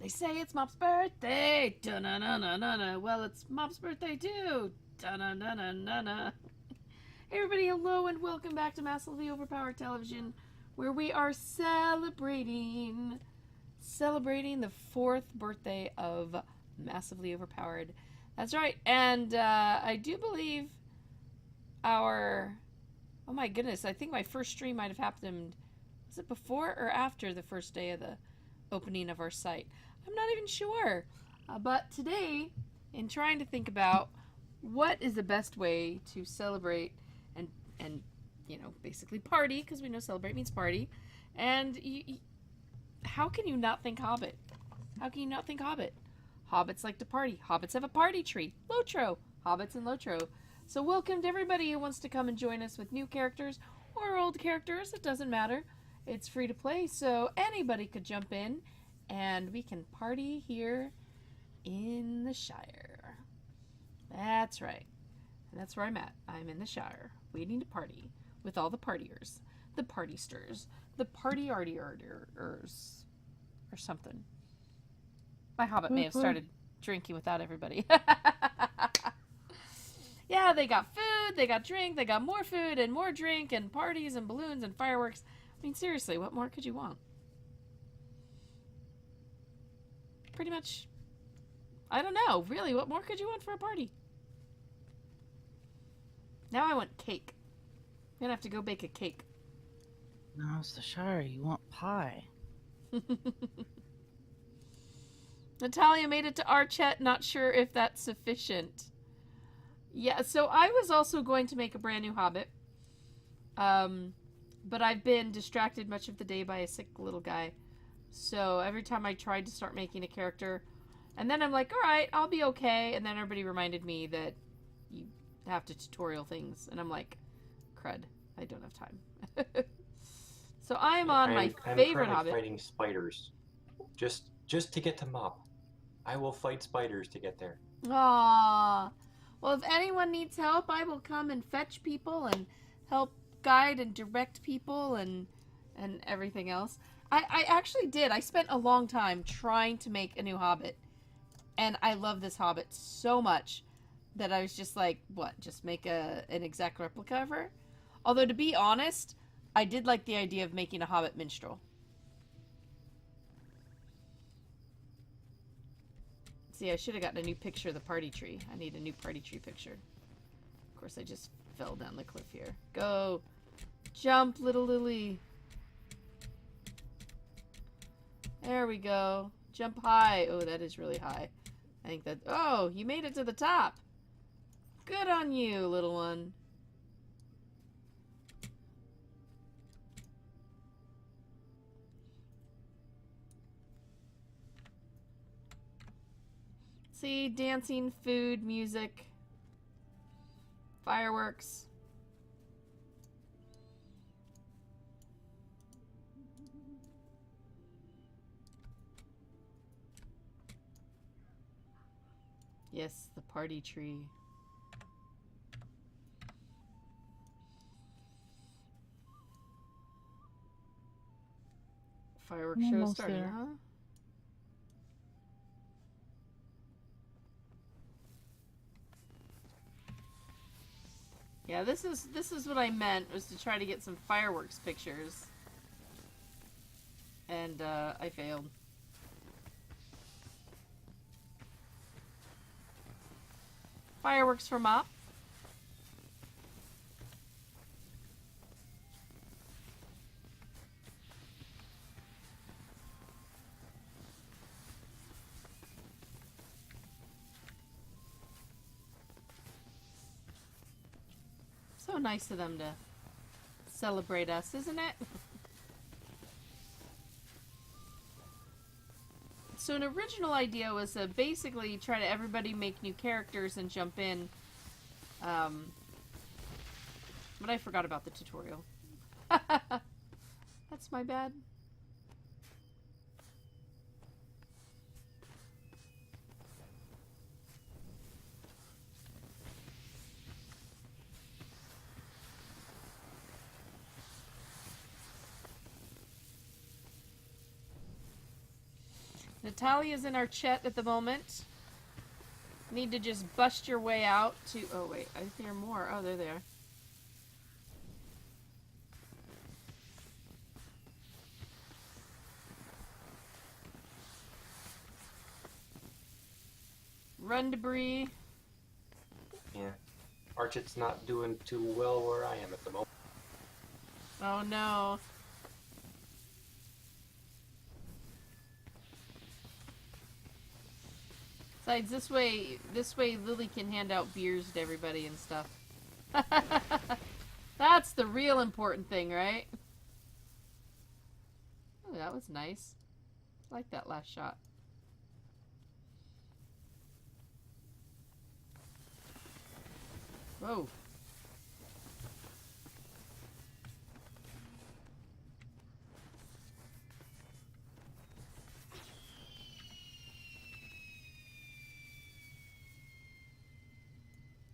They say it's Mop's birthday. Da-na-na-na-na-na. Well, it's Mop's birthday too. Da-na-na-na-na-na. Hey everybody, hello and welcome back to Massively Overpowered Television, where we are celebrating the 4th birthday of Massively Overpowered. That's right, and I do believe our... Oh my goodness, I think my first stream might have happened... Was it before or after the first day of the opening of our site? I'm not even sure. But today, in trying to think about what is the best way to celebrate and you know, basically party, because we know celebrate means party, and how can you not think Hobbit? How can you not think Hobbit? Hobbits like to party. Hobbits have a party tree. LOTRO. Hobbits and LOTRO. So welcome to everybody who wants to come and join us with new characters or old characters. It doesn't matter. It's free to play, so anybody could jump in and we can party here in the Shire. That's right. And that's where I'm at. I'm in the Shire, waiting to party with all the partiers, the partysters, the party-arty-ers, or something. My hobbit may have started drinking without everybody. Yeah, they got food, they got drink, they got more food and more drink and parties and balloons and fireworks. I mean, seriously, what more could you want? Pretty much, I don't know, really, what more could you want for a party? Now I want cake. I'm gonna have to go bake a cake. No, it's the Shire. You want pie. Natalia made it to our chat, not sure if that's sufficient. Yeah, so I was also going to make a brand new Hobbit. But I've been distracted much of the day by a sick little guy. So every time I tried to start making a character, and then I'm like, alright, I'll be okay. And then everybody reminded me that you have to tutorial things. And I'm like, crud, I don't have time. So I'm on my favorite Hobbit. I'm fighting spiders. Just to get to Mop. I will fight spiders to get there. Aww. Well, if anyone needs help, I will come and fetch people and help guide and direct people and everything else. I actually did. I spent a long time trying to make a new Hobbit. And I love this Hobbit so much that I was just like, what, just make an exact replica of her? Although, to be honest, I did like the idea of making a Hobbit minstrel. See, I should have gotten a new picture of the party tree. I need a new party tree picture. Of course, I just fell down the cliff here. Go! Jump, little Lily! There we go. Jump high. Oh, that is really high. I think that... Oh, you made it to the top! Good on you, little one. See, dancing, food, music, fireworks. Yes, the party tree. Fireworks show starting, huh? Yeah, this is what I meant, was to try to get some fireworks pictures. And, I failed. Fireworks for Mop. So nice of them to celebrate us, isn't it? So an original idea was to basically try to everybody make new characters and jump in. But I forgot about the tutorial. That's my bad. Natalia's in our chat at the moment. Need to just bust your way out to... Oh, wait. I think there are more. Oh, they're there. Run, debris. Yeah. Archit's not doing too well where I am at the moment. Oh, no. Besides, this way Lily can hand out beers to everybody and stuff. That's the real important thing, right? Oh, that was nice. I like that last shot. Whoa.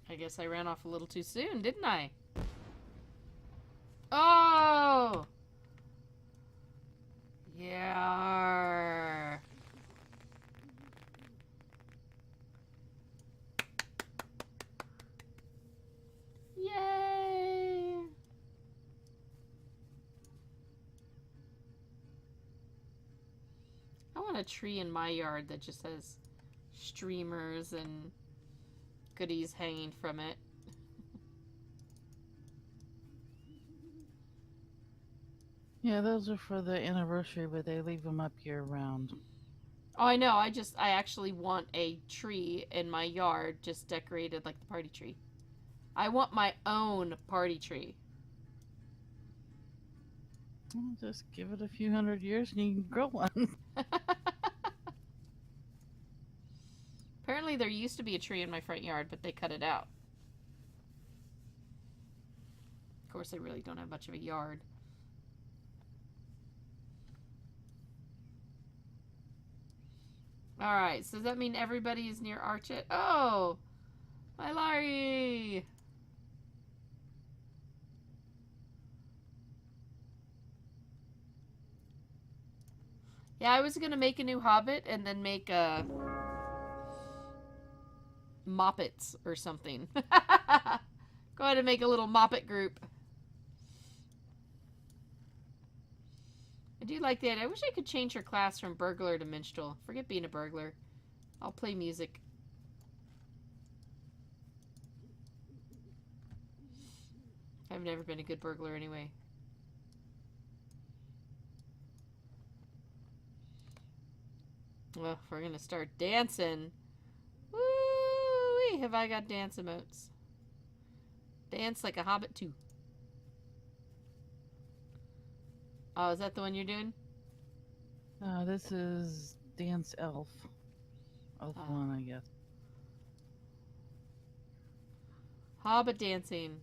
I guess I ran off a little too soon, didn't I? Oh! Yeah. Yay! I want a tree in my yard that just has streamers and goodies hanging from it. Yeah, those are for the anniversary, but they leave them up year round. Oh, I know. I actually want a tree in my yard just decorated like the party tree. I want my own party tree. Well, just give it a few hundred years and you can grow one. Apparently there used to be a tree in my front yard, but they cut it out. Of course, I really don't have much of a yard. Alright, so does that mean everybody is near Archit? Oh! My Larry! Yeah, I was gonna make a new Hobbit and then make a... Moppets or something. Go ahead and make a little Moppet group. I do like that. I wish I could change her class from burglar to minstrel. Forget being a burglar. I'll play music. I've never been a good burglar anyway. Well, if we're gonna start dancing... Woo-wee, have I got dance emotes. Dance like a hobbit too. Oh, is that the one you're doing? This is Dance Elf. Elf one, I guess. Hobbit dancing.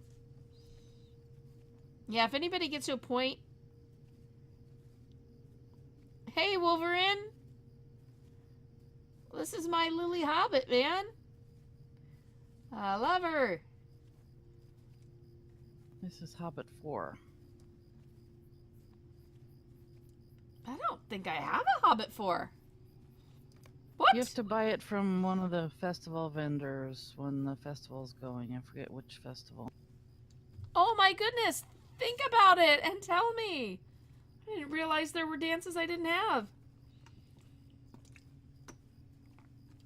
Yeah, if anybody gets to a point... Hey, Wolverine! This is my Lily Hobbit, man. I love her. This is Hobbit 4. I don't think I have a Hobbit 4. What? You have to buy it from one of the festival vendors when the festival's going. I forget which festival. Oh my goodness. Think about it and tell me. I didn't realize there were dances I didn't have.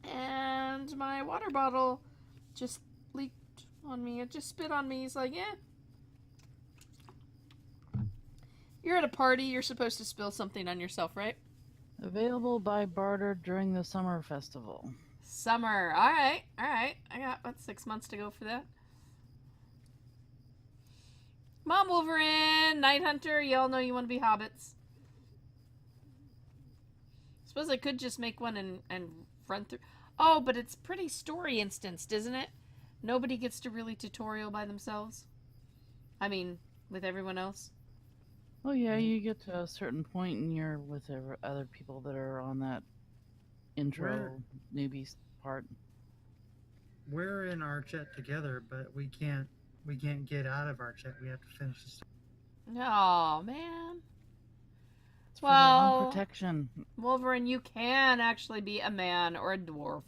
And my water bottle just leaked on me. It just spit on me. He's like, yeah. You're at a party. You're supposed to spill something on yourself, right? Available by barter during the summer festival. Summer. All right. All right. I got, what, 6 months to go for that? Come on, Wolverine. Night Hunter. You all know you want to be hobbits. Suppose I could just make one and run through. Oh, but it's pretty story instanced, isn't it? Nobody gets to really tutorial by themselves. I mean, with everyone else. Oh yeah, you get to a certain point and you're with other people that are on that intro newbie part. We're in our chat together, but we can't get out of our chat. We have to finish this. Oh, man. It's for their Well, own protection. Wolverine, you can actually be a man or a dwarf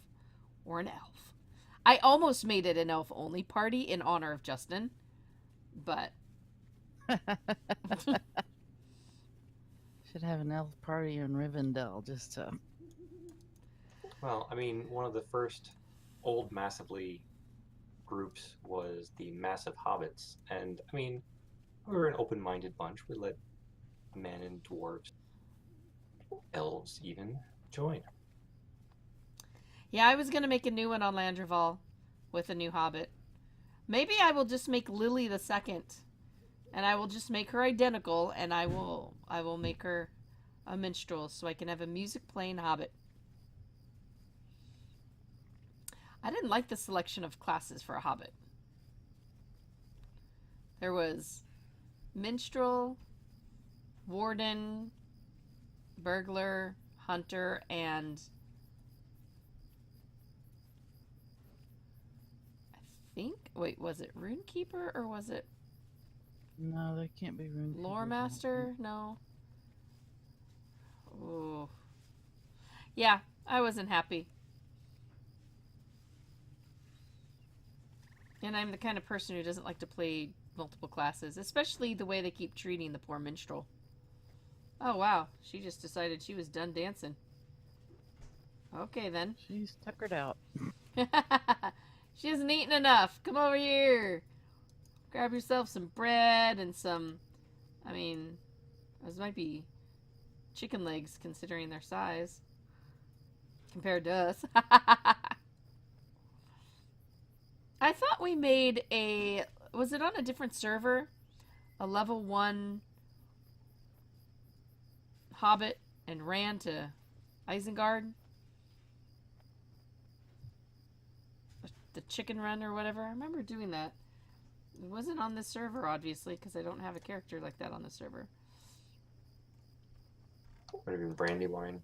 or an elf. I almost made it an elf-only party in honor of Justin, but Should have an elf party in Rivendell just to. Well, I mean, one of the first old massively groups was the Massive Hobbits, and I mean, we were an open-minded bunch. We let men and dwarves, elves even, join. yeah, I was gonna make a new one on Landreval with a new Hobbit. Maybe I will just make Lily the second, and I will just make her identical, and I will make her a minstrel so I can have a music playing Hobbit. I didn't like the selection of classes for a Hobbit. There was minstrel, warden, burglar, hunter, and I think, wait, was it runekeeper or was it No, they can't be rune. lore master? No. Ooh. Yeah, I wasn't happy. And I'm the kind of person who doesn't like to play multiple classes, especially the way they keep treating the poor minstrel. Oh, wow. She just decided she was done dancing. Okay, then. She's tuckered out. She hasn't eaten enough. Come over here. Grab yourself some bread and some... I mean, those might be chicken legs considering their size. Compared to us. I thought we made a... Was it on a different server? A level 1 Hobbit and ran to Isengard? The chicken run or whatever. I remember doing that. It wasn't on this server, obviously, because I don't have a character like that on the server. Would have been Brandywine.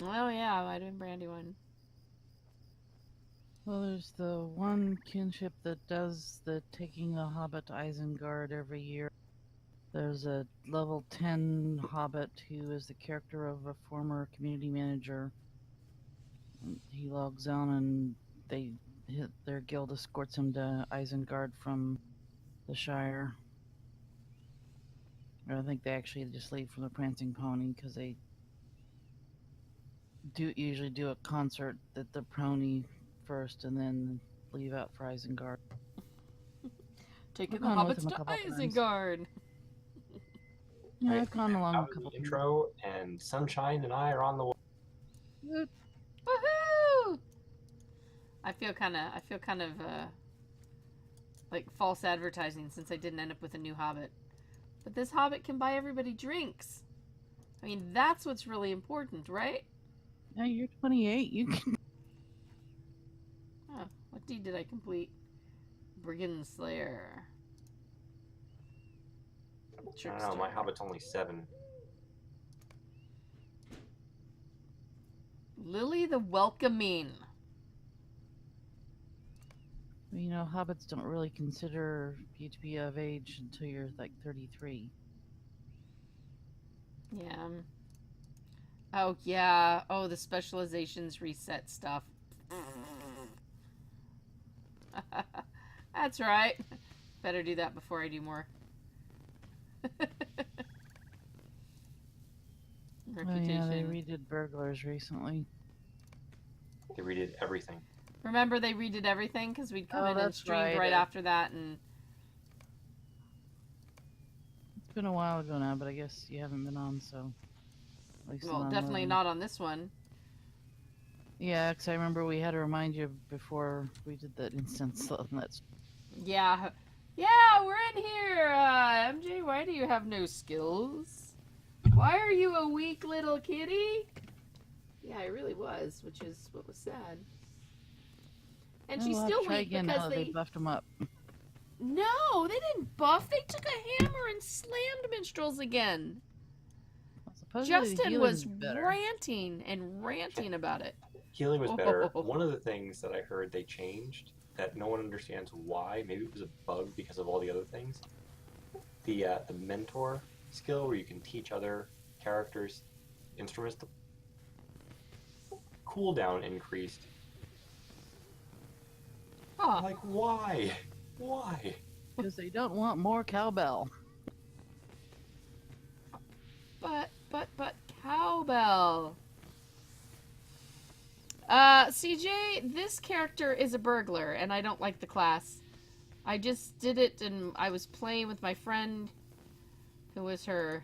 Oh, yeah, I might have been Brandywine. Well, there's the one kinship that does the taking the Hobbit to Isengard every year. There's a level 10 Hobbit who is the character of a former community manager. He logs on and their guild escorts him to Isengard from the Shire. Or I think they actually just leave from the Prancing Pony because they usually do a concert at the pony first and then leave out for Isengard. Taking I've the gone with hobbits him a to couple times. Isengard. Yeah, I've gone along That a was couple the times. intro, and Sunshine and I are on the way. Woohoo! I feel kind of like false advertising since I didn't end up with a new Hobbit. But this Hobbit can buy everybody drinks. I mean, that's what's really important, right? Yeah, you're 28. You can. Oh, what deed did I complete? Brigand Slayer. I don't know, my Hobbit's only 7. Lily the Welcoming. You know, hobbits don't really consider you to be of age until you're like 33. Yeah. Oh, yeah. Oh, the specializations reset stuff. That's right. Better do that before I do more. Reputation. Oh, yeah, they redid burglars recently. They redid everything. Remember they redid everything because we'd come Oh, in and that's streamed right. right after that, and It's been a while ago now, but I guess you haven't been on, so. At least well, not definitely on- not on this one. Yeah, because I remember we had to remind you before we did that instance. So that's Yeah, we're in here. MJ, why do you have no skills? Why are you a weak little kitty? Yeah, I really was, which is what was sad. And Oh, she's we'll have still to try weak again because now that they buffed them up. No, they didn't buff. They took a hammer and slammed minstrels again. Well, supposedly the Justin was healing's better. ranting and ranting about it. Healing was better. One of the things that I heard they changed that no one understands why, maybe it was a bug because of all the other things. The mentor skill where you can teach other characters instruments. The cooldown increased. Huh. Like, why? Why? Because they don't want more cowbell. But cowbell. CJ, this character is a burglar, and I don't like the class. I just did it, and I was playing with my friend, who was her...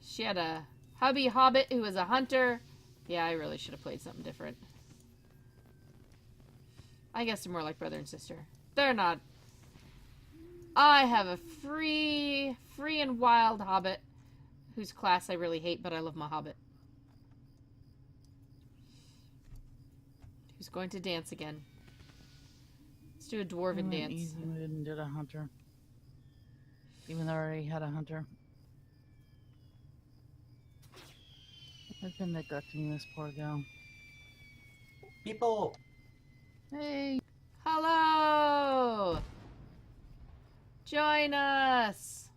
She had a hubby hobbit who was a hunter. Yeah, I really should have played something different. I guess they're more like brother and sister. They're not. I have a free and wild hobbit, whose class I really hate, but I love my hobbit. Who's going to dance again. Let's do a dwarven dance. Easy mode and did a hunter. Even though I already had a hunter. I've been neglecting this poor gal. People! Hey! Hello! Join us!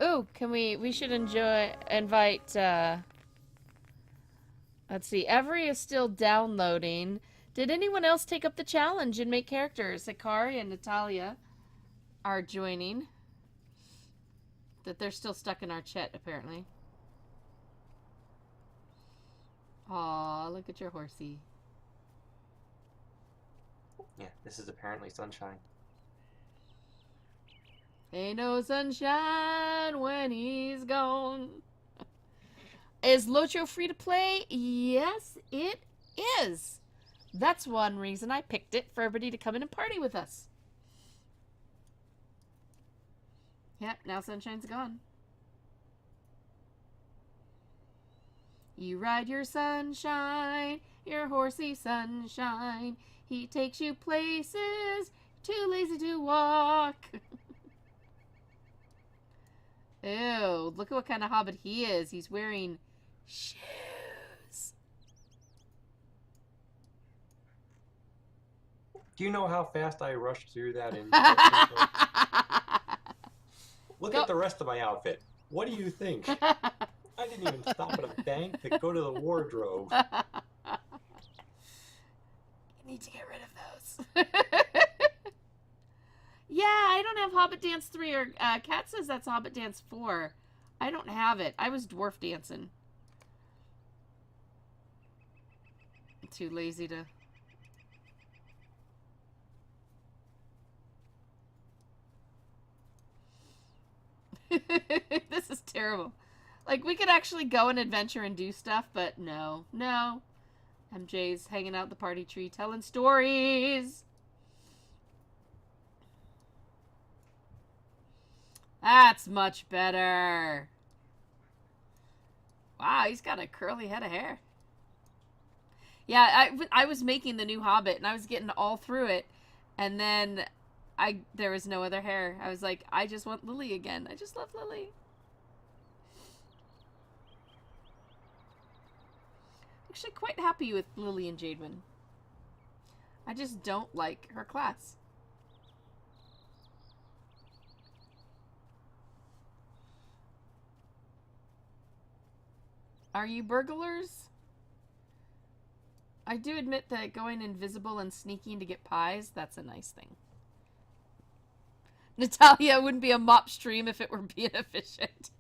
Ooh, we should invite, let's see, Every is still downloading. Did anyone else take up the challenge and make characters? Hikari and Natalia are joining. That they're still stuck in our chat, apparently. Aw, look at your horsey. Yeah, this is apparently Sunshine. Ain't no sunshine when he's gone. Is LOTRO free to play? Yes, it is. That's one reason I picked it, for everybody to come in and party with us. Yep, now Sunshine's gone. You ride your sunshine, your horsey sunshine. He takes you places, too lazy to walk. Ew, look at what kind of hobbit he is. He's wearing shoes. Do you know how fast I rushed through that? Look Go. at the rest of my outfit. What do you think? I didn't even stop at a bank to go to the wardrobe. You need to get rid of those. Yeah, I don't have Hobbit Dance 3, or Kat says that's Hobbit Dance 4. I don't have it. I was dwarf dancing. I'm too lazy to... This is terrible. Like, we could actually go and adventure and do stuff, but no. No. MJ's hanging out the party tree telling stories. That's much better. Wow, he's got a curly head of hair. Yeah, I was making the new Hobbit, and I was getting all through it, and then there was no other hair. I was like, I just want Lily again. I just love Lily. Actually quite happy with Lily and Jademan. I just don't like her class. Are you burglars? I do admit that going invisible and sneaking to get pies, that's a nice thing. Natalia, wouldn't be a mop stream if it were being efficient.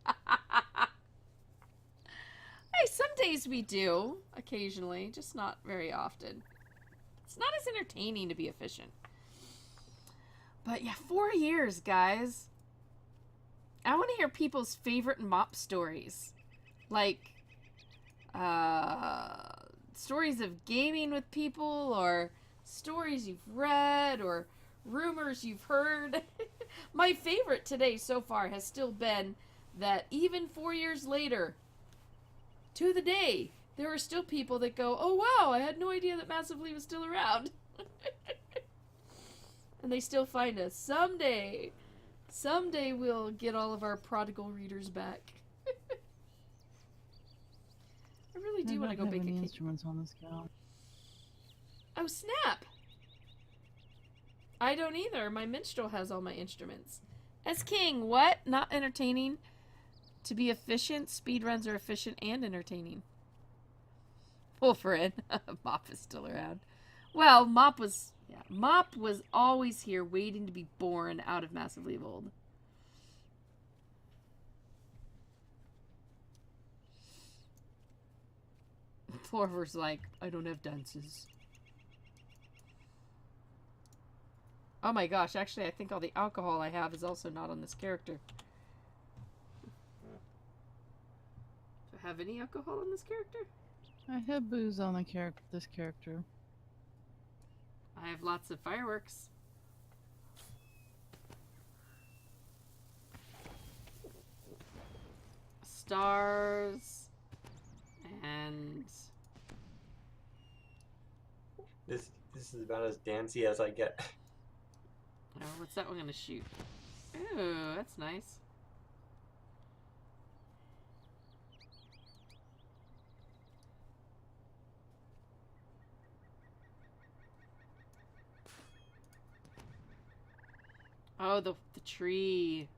Hey, some days we do, occasionally, just not very often. It's not as entertaining to be efficient. But yeah, 4 years, guys. I want to hear people's favorite mop stories. Like, stories of gaming with people, or stories you've read, or rumors you've heard. My favorite today so far has still been that even 4 years later, to the day, there are still people that go, oh wow, I had no idea that Massively was still around. And they still find us. Someday we'll get all of our prodigal readers back. I really do want to go bake a cake. Instruments on this gal. Oh snap! I don't either. My minstrel has all my instruments. As king, what? Not entertaining? To be efficient, speedruns are efficient and entertaining. Wolfrin. Mop is still around. Well, Mop was always here waiting to be born out of Massively Evolved. Florver's like, I don't have dances. Oh my gosh, actually I think all the alcohol I have is also not on this character. Do I have any alcohol on this character? I have booze on this character. I have lots of fireworks. Stars. And... This is about as dancey as I get. Oh, what's that one gonna shoot? Ooh, that's nice. Oh, the tree.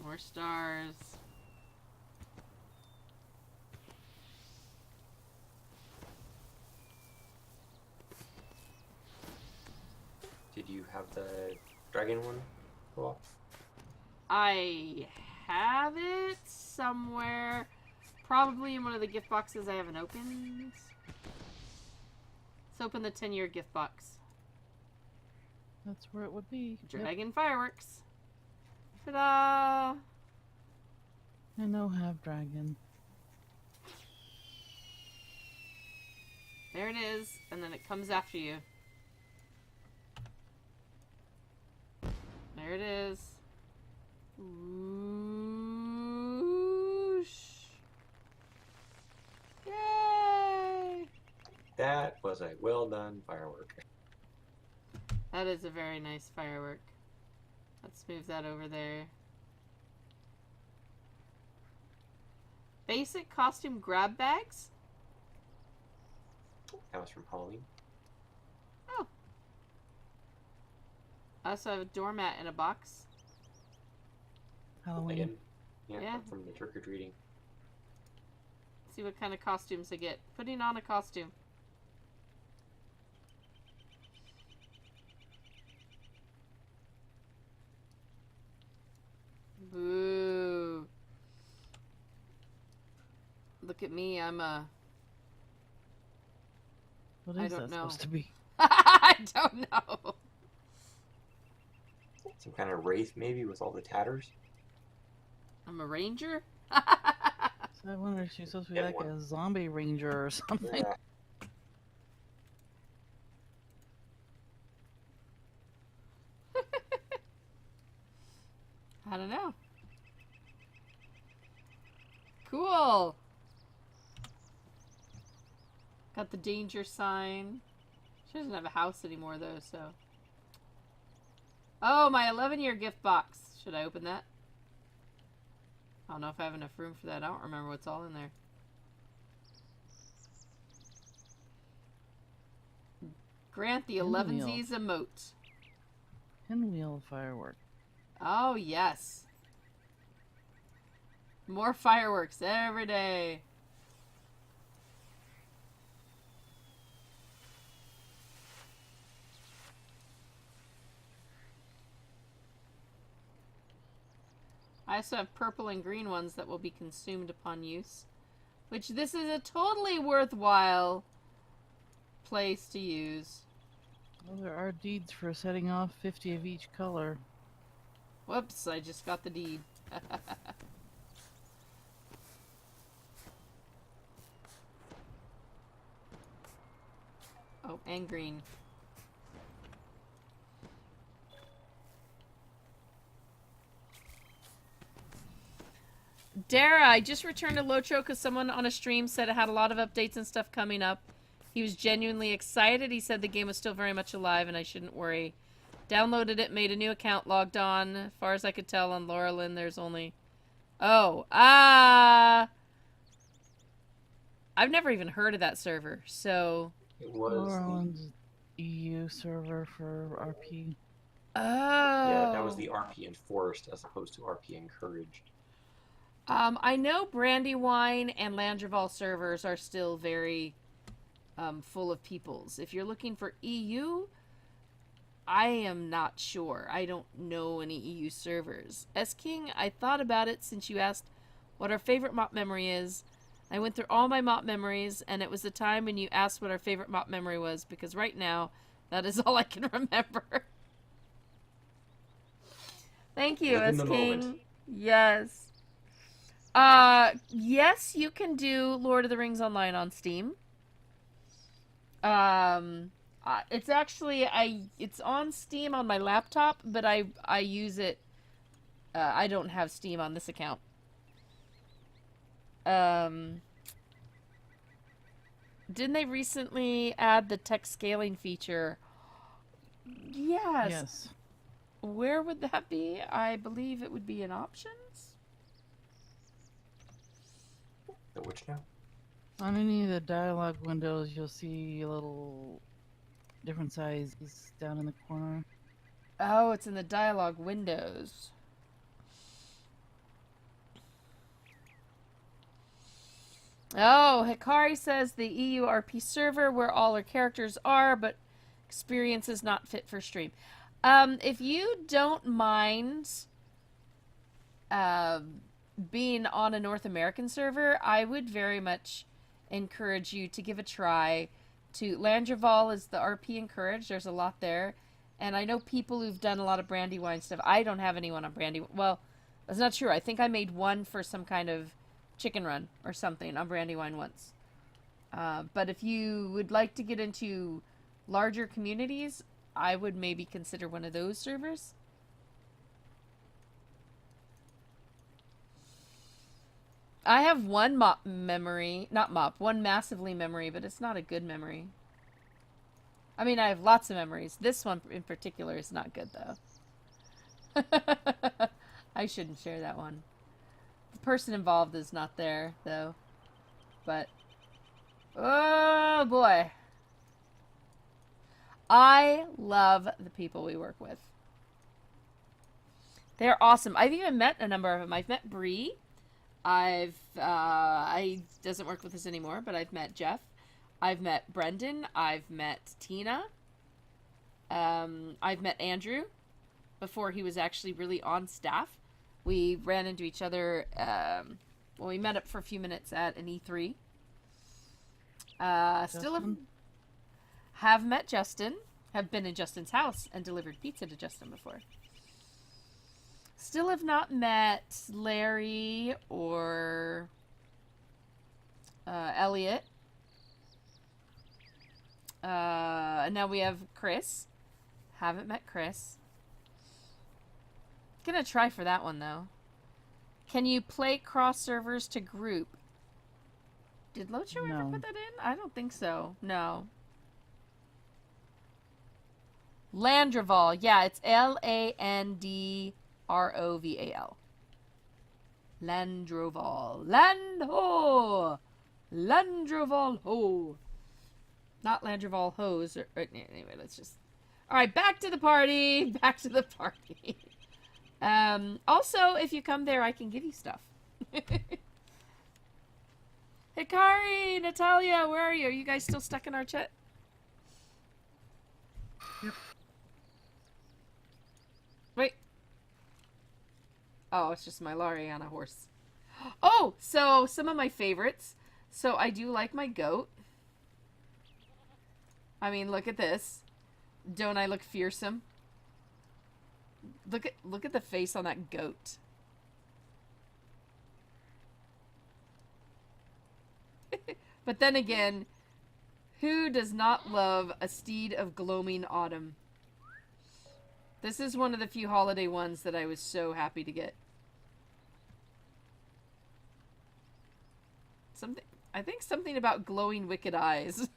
More stars. Did you have the dragon one go off? I have it somewhere. Probably in one of the gift boxes I haven't opened. Let's open the 10-year gift box. That's where it would be. Dragon fireworks. Ta-da! I know have dragon. There it is, and then it comes after you. There it is. Whoosh. Yay! That was a well done firework. That is a very nice firework. Let's move that over there. Basic costume grab bags? That was from Halloween. Oh. I also have a doormat in a box. Halloween. Again, Yeah. from the trick or treating. See what kind of costumes I get. Putting on a costume. Boo. Look at me, I'm a... What I is don't that know. supposed to be? I don't know. Some kind of wraith, maybe, with all the tatters. I'm a ranger? So I wonder if she's supposed to be Get like one. a zombie ranger or something. Yeah. I don't know. Cool. Got the danger sign. She doesn't have a house anymore though, so. Oh, my 11-year gift box. Should I open that? I don't know if I have enough room for that. I don't remember what's all in there. Grant the Pinwheel. 11Z's emote. Pinwheel firework. Oh, yes. More fireworks every day. I also have purple and green ones that will be consumed upon use. Which this is a totally worthwhile place to use. Well, there are deeds for setting off 50 of each color. Whoops, I just got the deed. Oh, and green. Dara, I just returned to LOTRO because someone on a stream said it had a lot of updates and stuff coming up. He was genuinely excited. He said the game was still very much alive and I shouldn't worry. Downloaded it, made a new account, logged on. As far as I could tell on Laurelin, there's only... Oh, I've never even heard of that server, so... It was Laurelin's EU server for RP. Oh. Yeah, that was the RP enforced as opposed to RP encouraged. I know Brandywine and Landreval servers are still very full of peoples. If you're looking for EU, I am not sure. I don't know any EU servers. S King, I thought about it since you asked what our favorite MOP memory is. I went through all my MOP memories, and it was the time when you asked what our favorite MOP memory was, because right now, that is all I can remember. Thank you, Live in S the King. moment. Yes. Yes, you can do Lord of the Rings Online on Steam. It's actually it's on Steam on my laptop, but I use it. I don't have Steam on this account. Didn't they recently add the text scaling feature? Yes. Yes. Where would that be? I believe it would be in options. The which now? On any of the dialogue windows, you'll see a little different sizes down in the corner. Oh, it's in the dialogue windows. Oh, Hikari says the EU RP server where all our characters are, but experience is not fit for stream. If you don't mind being on a North American server, I would very much encourage you to give a try to Landreval is the RP encouraged. There's a lot there. And I know people who've done a lot of Brandywine stuff. I don't have anyone on Brandywine. Well, that's not true. I think I made one for some kind of chicken run or something on Brandywine once. But if you would like to get into larger communities, I would maybe consider one of those servers. I have one MOP memory, not MOP, one massively memory, but it's not a good memory. I mean, I have lots of memories. This one in particular is not good, though. I shouldn't share that one. The person involved is not there, though. But, oh boy. I love the people we work with. They're awesome. I've even met a number of them. I've met Bree. I doesn't work with us anymore, but I've met Jeff. I've met Brendan. I've met Tina. I've met Andrew before he was actually really on staff. We ran into each other, well, we met up for a few minutes at an E3. Still have met Justin, have been in Justin's house and delivered pizza to Justin before. Still have not met Larry or Elliot. And now we have Chris. Haven't met Chris. Gonna try for that one, though. Can you play cross servers to group? Did LOTRO ever put that in? I don't think so. No. Landreval. Yeah, it's Landroval. Landroval. Landho! Landroval ho! Not Landreval hose. Anyway, let's just... Alright, back to the party! Back to the party. Also, if you come there, I can give you stuff. Hikari, Natalia, where are you? Are you guys still stuck in our chat? Yep. Wait. Oh, it's just my Lariana horse. Oh, so some of my favorites. So I do like my goat. I mean, look at this. Don't I look fearsome? Look at the face on that goat. But then again, who does not love a steed of gloaming autumn? This is one of the few holiday ones that I was so happy to get. I think something about glowing wicked eyes.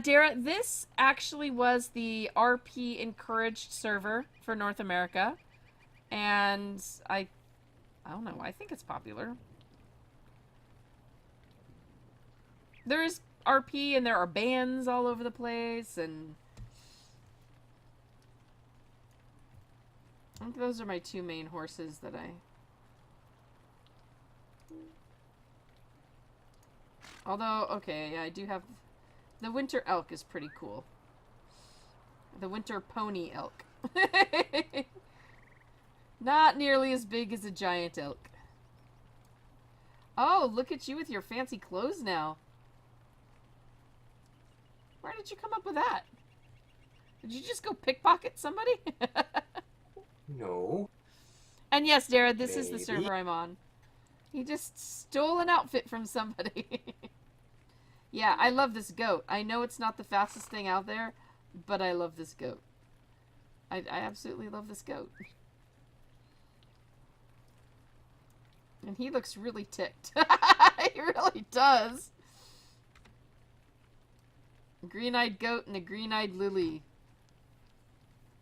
Dara, this actually was the RP encouraged server for North America. And I don't know, I think it's popular. There is RP and there are bands all over the place, and I think those are my two main horses that I... Although, okay, yeah, I do have... The winter elk is pretty cool. The winter pony elk. Not nearly as big as a giant elk. Oh, look at you with your fancy clothes now. Where did you come up with that? Did you just go pickpocket somebody? No. And yes, Dara, this is the Maybe. server I'm on. He just stole an outfit from somebody. Yeah, I love this goat. I know it's not the fastest thing out there, but I love this goat. I absolutely love this goat. And he looks really ticked. He really does. A green-eyed goat and a green-eyed lily.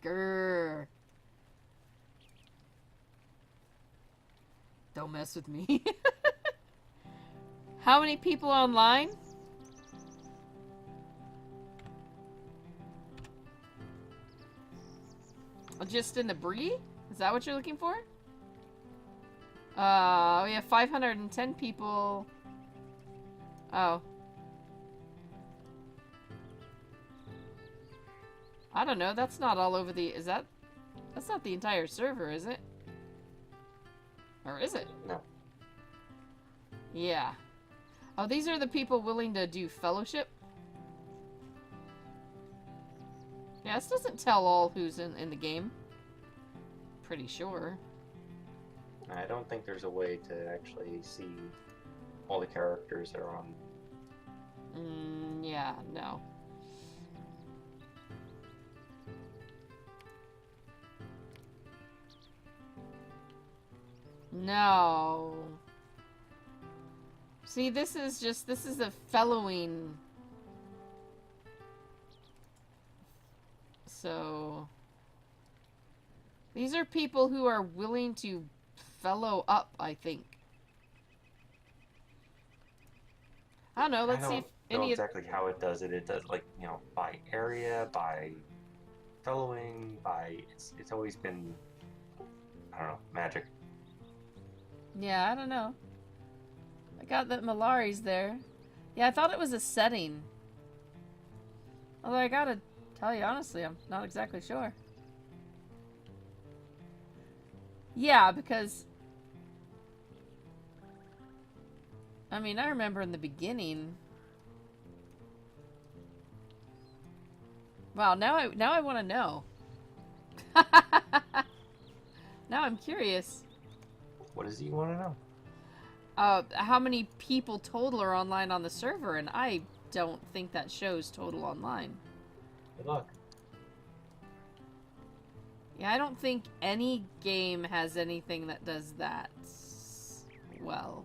Grrr. Don't mess with me. How many people online? Just in the Brie? Is that what you're looking for? We have 510 people. Oh. I don't know. That's not all over the... Is that... That's not the entire server, is it? Or is it? No. Yeah. Oh, these are the people willing to do fellowship? Yeah, this doesn't tell all who's in the game. Pretty sure. I don't think there's a way to actually see all the characters that are on. Yeah, no. No. See, this is a fellowing. So, these are people who are willing to fellow up, I think. I don't know, let's see if I don't know any of... exactly how it does it. It does, like, you know, by area, by fellowing, by... It's always been, I don't know, magic. Yeah, I don't know. I got that Malari's there. Yeah, I thought it was a setting. Although I gotta tell you honestly, I'm not exactly sure. Yeah, because... I mean, I remember in the beginning... Wow, now I want to know. Now I'm curious. What does he want to know? How many people total are online on the server, and I don't think that shows total online. Good luck. Yeah, I don't think any game has anything that does that well.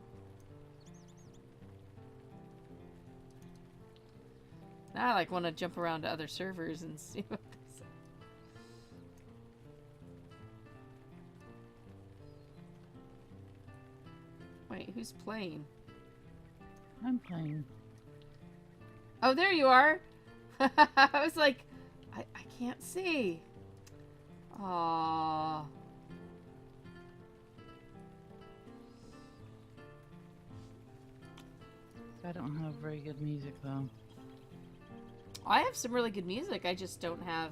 Now I want to jump around to other servers and see what they say. Wait, who's playing? I'm playing. Oh, there you are! I was like, I can't see. Aww. I don't have very good music though. I have some really good music, I just don't have...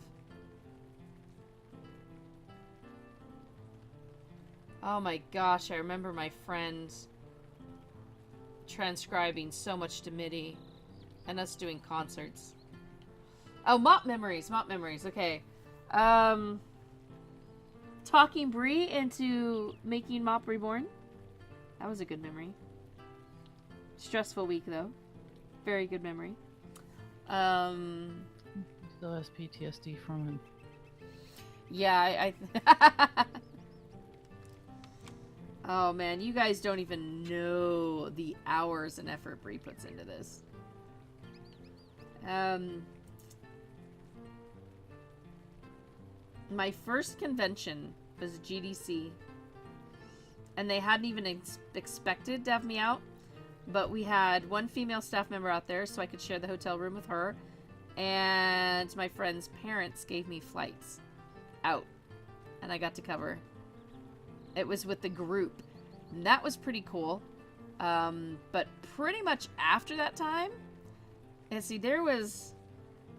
Oh my gosh, I remember my friend transcribing so much to MIDI and us doing concerts. Oh, MOP memories, okay. Talking Brie into making MOP Reborn. That was a good memory. Stressful week though. Very good memory. Still has PTSD from it. Yeah, Oh man, you guys don't even know the hours and effort Brie puts into this. My first convention was GDC, and they hadn't even expected to have me out. But we had one female staff member out there, so I could share the hotel room with her. And my friend's parents gave me flights out. And I got to cover. It was with the group. And that was pretty cool. But pretty much after that time, and see, there was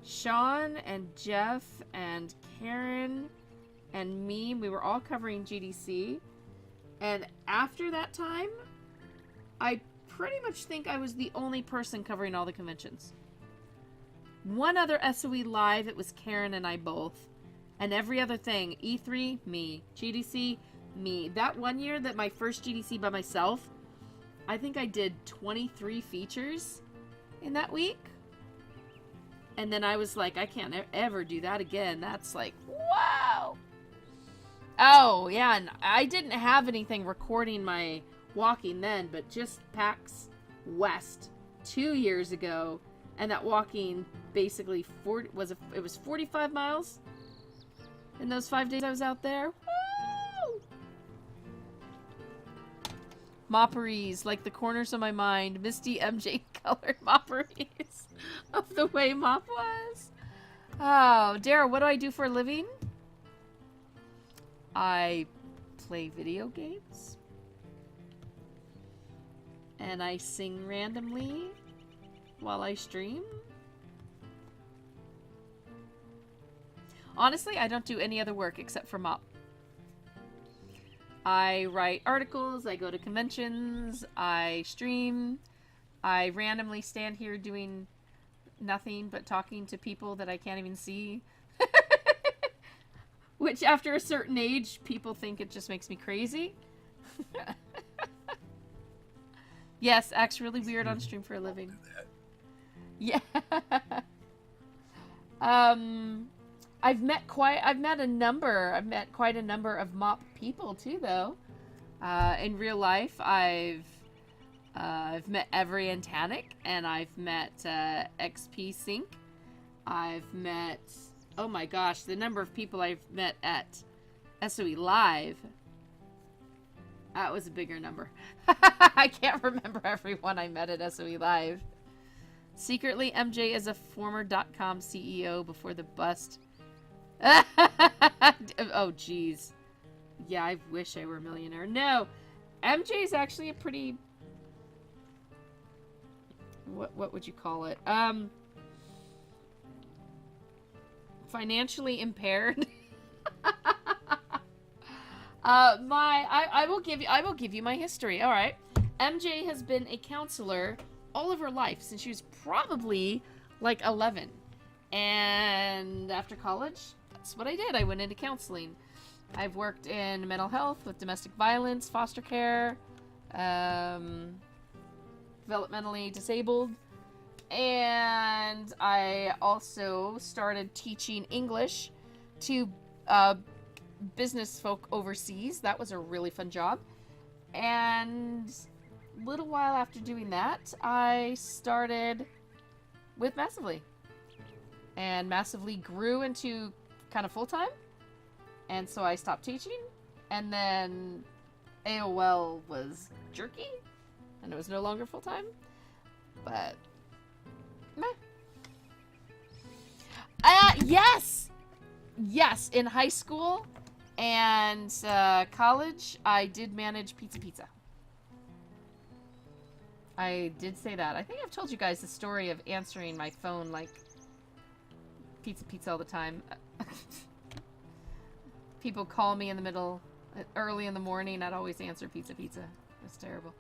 Sean and Jeff and Karen and me. We were all covering GDC. And after that time, I pretty much think I was the only person covering all the conventions. One other SOE Live, it was Karen and I both. And every other thing, E3, me. GDC, me. That one year that my first GDC by myself, I think I did 23 features in that week. And then I was like, I can't ever do that again. That's like, wow. Oh, yeah, and I didn't have anything recording my walking then, but just PAX West 2 years ago, and that walking basically it was 45 miles in those 5 days I was out there. Woo! Mopperies, like the corners of my mind, misty MJ colored mopperies of the way Mop was. Oh, Dara, what do I do for a living? I play video games. And I sing randomly while I stream. Honestly, I don't do any other work except for Mop. I write articles, I go to conventions, I stream, I randomly stand here doing nothing but talking to people that I can't even see. Which, after a certain age, people think it just makes me crazy. Yes, acts really weird on stream for a living. Yeah. I've met quite a number of MOP people too, though. In real life, I've met Every Antanic, and I've met XP Sync. I've met, oh my gosh, the number of people I've met at SOE Live. That was a bigger number. I can't remember everyone I met at SOE Live. Secretly, MJ is a former .com CEO before the bust. Oh, jeez. Yeah, I wish I were a millionaire. No, MJ is actually a pretty... What would you call it? Financially impaired. I will give you my history. All right. MJ has been a counselor all of her life since she was probably like 11. And after college, that's what I did. I went into counseling. I've worked in mental health with domestic violence, foster care, developmentally disabled, and I also started teaching English to business folk overseas. That was a really fun job. And a little while after doing that, I started with Massively. And Massively grew into kind of full-time. And so I stopped teaching. And then AOL was jerky. And it was no longer full-time. But, meh. Yes! Yes, in high school and college, I did manage Pizza. I did say that. I think I've told you guys the story of answering my phone like Pizza all the time. People call me in the middle, early in the morning, I'd always answer Pizza. It's terrible.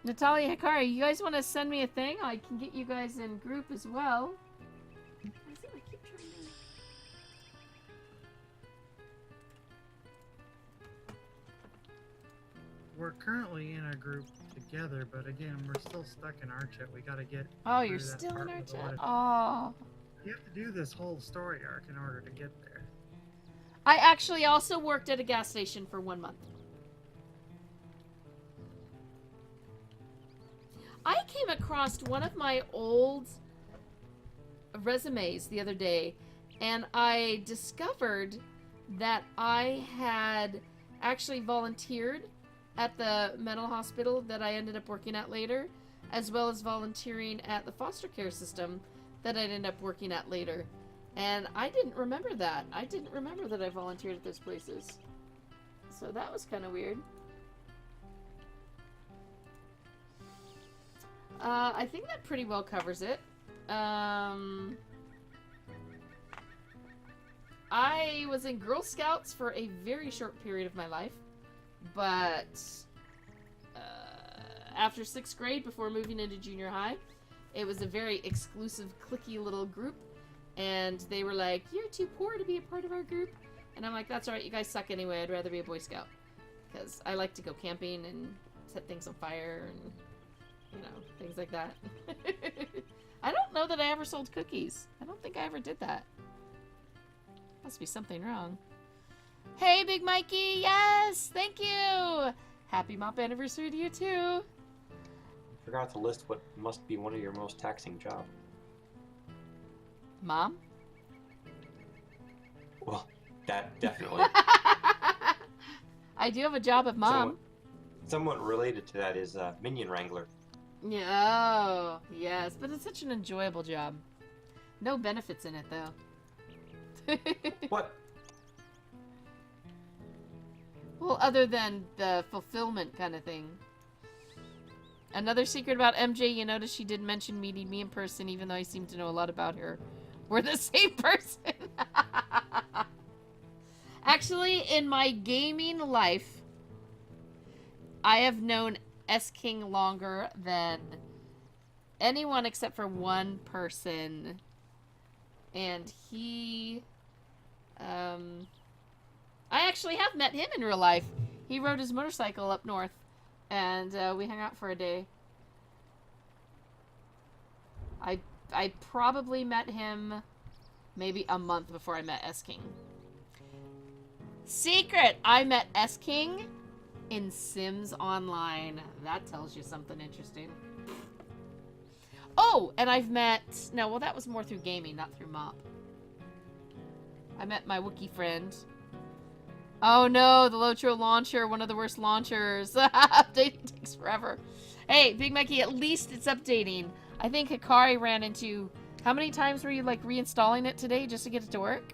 Natalia Hikari, you guys want to send me a thing? I can get you guys in group as well. We're currently in a group together, but again, we're still stuck in our chat. We gotta get. Oh, you're through that still part in our with the chat. audit. Oh. You have to do this whole story arc in order to get there. I actually also worked at a gas station for 1 month. I came across one of my old resumes the other day, and I discovered that I had actually volunteered at the mental hospital that I ended up working at later, as well as volunteering at the foster care system that I'd end up working at later. And I didn't remember that. I didn't remember that I volunteered at those places. So that was kind of weird. I think that pretty well covers it. I was in Girl Scouts for a very short period of my life, but after 6th grade, before moving into junior high, it was a very exclusive, cliquey little group, and they were like, "You're too poor to be a part of our group," and I'm like, "That's alright, you guys suck anyway, I'd rather be a Boy Scout," because I like to go camping and set things on fire and, you know, things like that. I don't know that I ever sold cookies. I don't think I ever did that. Must be something wrong. Hey, Big Mikey! Yes! Thank you! Happy MOP anniversary to you, too! Forgot to list what must be one of your most taxing jobs. Mom? Well, that definitely. I do have a job of mom. Somewhat related to that is Minion Wrangler. Yeah, oh, yes, but it's such an enjoyable job. No benefits in it, though. What? Well, other than the fulfillment kind of thing. Another secret about MJ, you notice she didn't mention meeting me in person, even though I seem to know a lot about her. We're the same person. Actually, in my gaming life, I have known S King longer than anyone except for one person. And he... I actually have met him in real life. He rode his motorcycle up north, and we hung out for a day. I probably met him maybe a month before I met S King. Secret! I met S King in Sims Online. That tells you something interesting. Oh, and I've met... No, well, that was more through gaming, not through MOP. I met my Wookiee friend. Oh no, the LOTRO launcher, one of the worst launchers. Updating takes forever. Hey, Big Mikey, at least it's updating. I think Hikari ran into... How many times were you, like, reinstalling it today just to get it to work?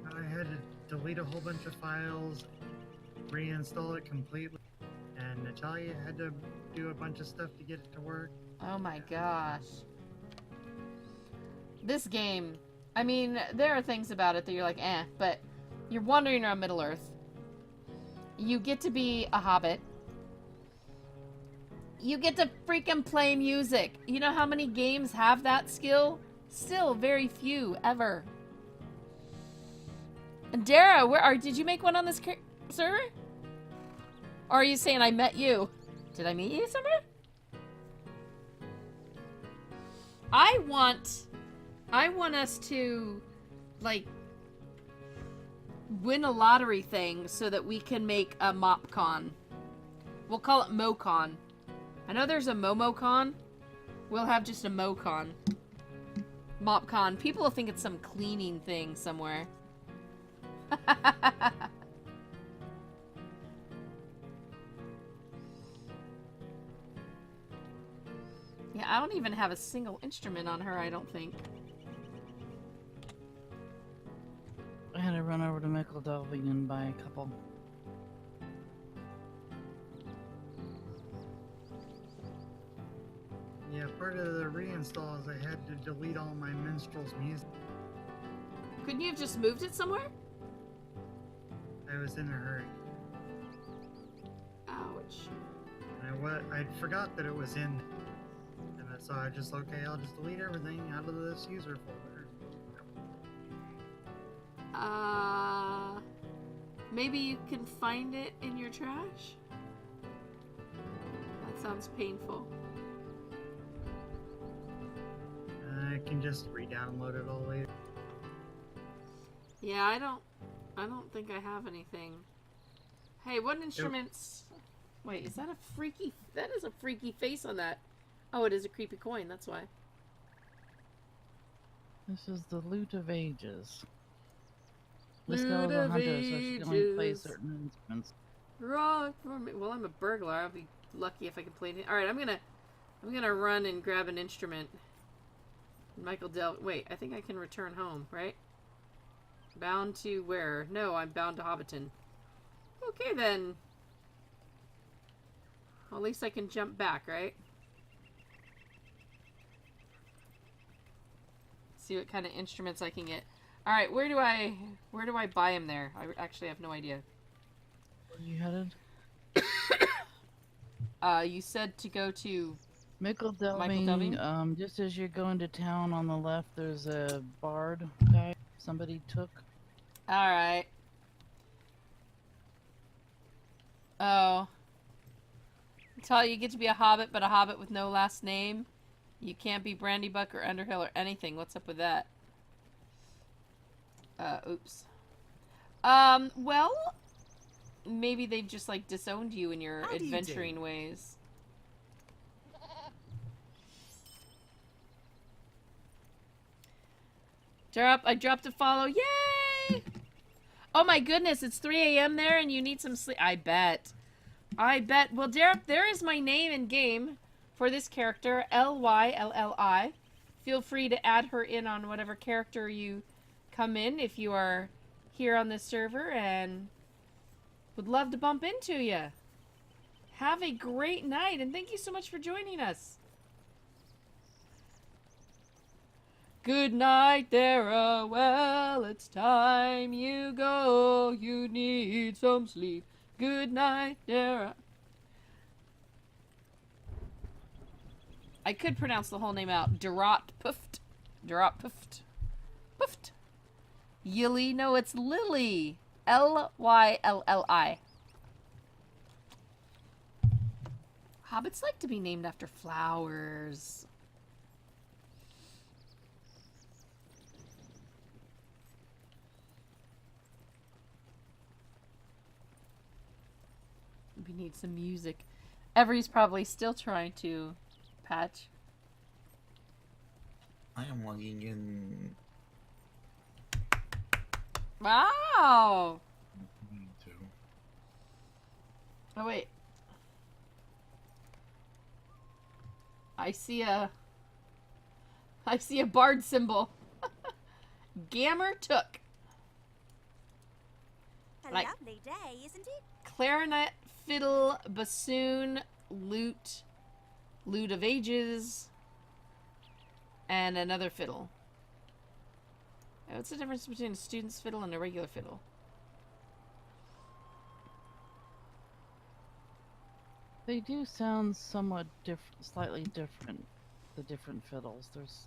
I had to delete a whole bunch of files, reinstall it completely, and Natalia had to do a bunch of stuff to get it to work. Oh my gosh. This game, I mean, there are things about it that you're like, eh, but you're wandering around Middle-earth. You get to be a hobbit. You get to freaking play music. You know how many games have that skill? Still very few, ever. And Dara, did you make one on this server? Or are you saying I met you? Did I meet you somewhere? I want us to, like, win a lottery thing so that we can make a MopCon. We'll call it MoCon. I know there's a MoMoCon. We'll have just a MoCon. MopCon. People will think it's some cleaning thing somewhere. Yeah, I don't even have a single instrument on her, I don't think. I had to run over to Micheldelving and buy a couple. Yeah, part of the reinstall is I had to delete all my minstrel's music. Couldn't you have just moved it somewhere? I was in a hurry. Ouch. And I forgot that it was in, and so I just, okay, I'll just delete everything out of this user folder. Maybe you can find it in your trash? That sounds painful. I can just re-download it all later. Yeah, I don't think I have anything. Hey, what instruments... Wait, is that a freaky... That is a freaky face on that. Oh, it is a creepy coin, that's why. This is the Lute of Ages. Miss Lute Girl is a of hunter, so she can only play Ages. certain instruments. Rock for me. Well, I'm a burglar. I'll be lucky if I can play it. All right, I'm gonna run and grab an instrument. Michael Wait, I think I can return home, right? Bound to where? No, I'm bound to Hobbiton. Okay then. Well, at least I can jump back, right? See what kind of instruments I can get. All right, where do I buy them there? I actually have no idea. Where are you headed? You said to go to Michael Delving? Delving. Just as you're going to town on the left, there's a bard guy somebody took. All right. Oh. Until you get to be a hobbit, but a hobbit with no last name. You can't be Brandybuck or Underhill or anything. What's up with that? Oops. Well, maybe they've just, like, disowned you in your adventuring ways. I dropped a follow. Yay! Oh my goodness, it's 3 a.m. there and you need some sleep. I bet. Well, Derek, there is my name in game for this character, Lylli. Feel free to add her in on whatever character you come in if you are here on this server, and would love to bump into you. Have a great night, and thank you so much for joining us. Good night, Dara. Well, it's time you go. You need some sleep. Good night, Dara. I could pronounce the whole name out. Darot Puffed. Darot Puffed. Puffed. Yilly. No, it's Lily. Lylli. Hobbits like to be named after flowers. We need some music. Every's probably still trying to patch. I am logging in. Wow! To. Oh, wait. I see a bard symbol. Gammer Took. A Like- lovely day, isn't it? Clarinet, fiddle, bassoon, lute of ages, and another fiddle. What's the difference between a student's fiddle and a regular fiddle? They do sound somewhat slightly different. The different fiddles. There's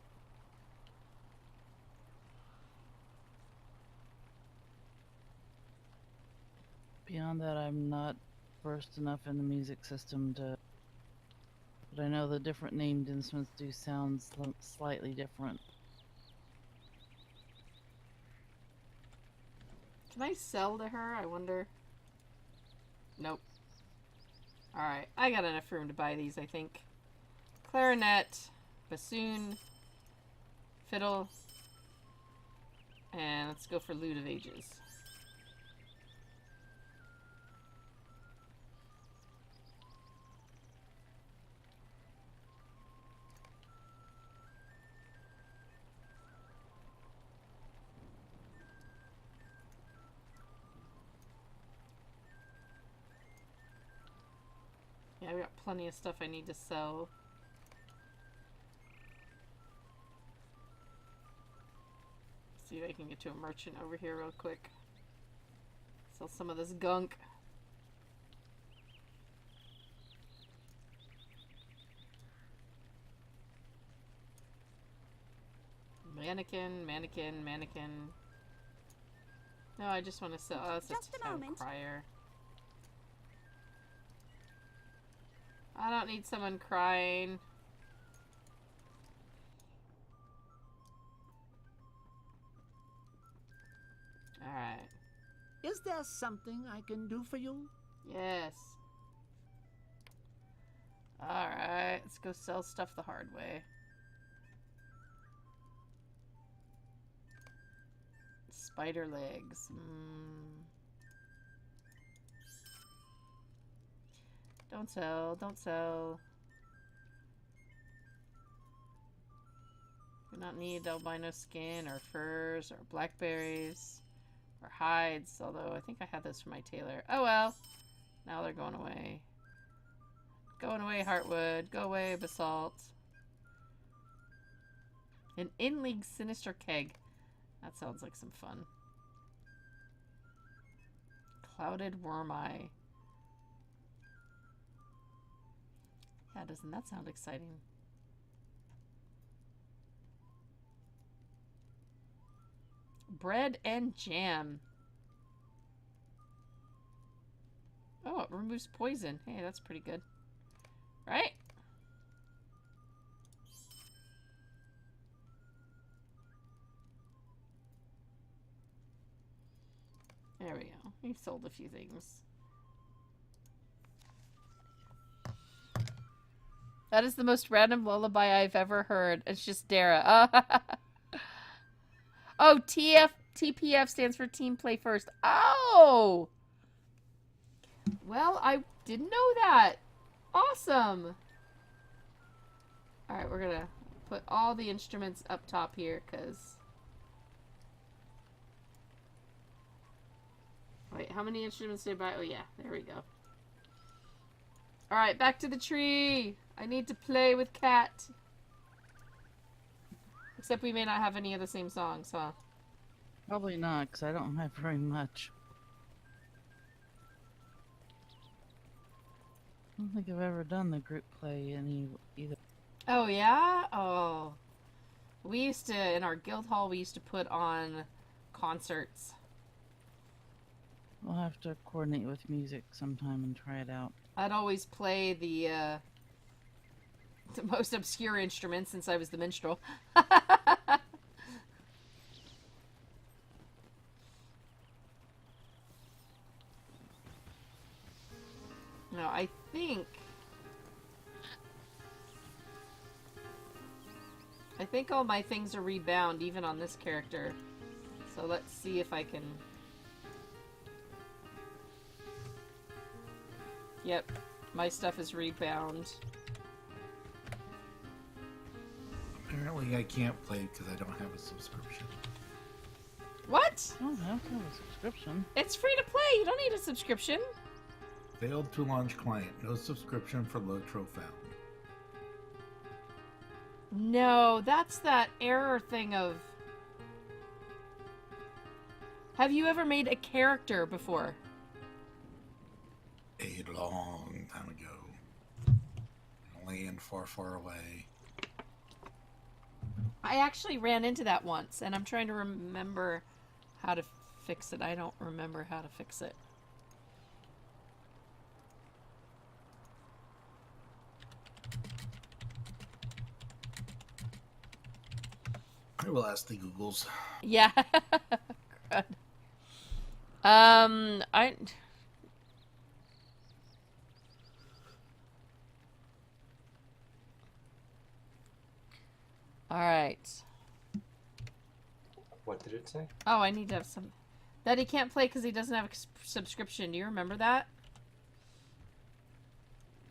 beyond that, I'm not versed enough in the music system to. But I know the different named instruments do sound slightly different. Can I sell to her? I wonder. Nope. Alright, I got enough room to buy these, I think. Clarinet, bassoon, fiddle, and let's go for lute of ages. Yeah, we got plenty of stuff I need to sell. See if I can get to a merchant over here real quick. Sell some of this gunk. Mannequin. No, I just want to sell. Oh, that's Just a town moment. crier. I don't need someone crying. Alright. Is there something I can do for you? Yes. Alright, let's go sell stuff the hard way. Spider legs. Don't sell. Don't sell. Do not need albino skin or furs or blackberries or hides. Although I think I had those for my tailor. Oh well. Now they're going away. Going away, Heartwood. Go away, Basalt. An in-league sinister keg. That sounds like some fun. Clouded worm eye. Yeah, doesn't that sound exciting? Bread and jam. Oh, it removes poison. Hey, that's pretty good. Right? There we go. We've sold a few things. That is the most random lullaby I've ever heard. It's just Dara. Oh, TPF stands for Team Play First. Oh! Well, I didn't know that. Awesome. Alright, we're gonna put all the instruments up top here, because... Wait, how many instruments did I buy? Oh, yeah. There we go. Alright, back to the tree. I need to play with Cat. Except we may not have any of the same songs, huh? Probably not, because I don't have very much. I don't think I've ever done the group play either. Oh, yeah? Oh. We used to, in our guild hall, we used to put on concerts. We'll have to coordinate with music sometime and try it out. I'd always play the most obscure instrument since I was the minstrel. No, I think all my things are rebound, even on this character. So let's see if I can... Yep, my stuff is rebound. Apparently I can't play because I don't have a subscription. What? I don't have to have a subscription. It's free to play. You don't need a subscription. Failed to launch client. No subscription for LOTRO found. No, that's that error thing of... Have you ever made a character before? A long time ago. Land far, far away. I actually ran into that once, and I'm trying to remember how to fix it. I don't remember how to fix it. I will ask the Googles. Yeah. Crud. I... Alright. What did it say? Oh, I need to have some... That he can't play because he doesn't have a subscription. Do you remember that?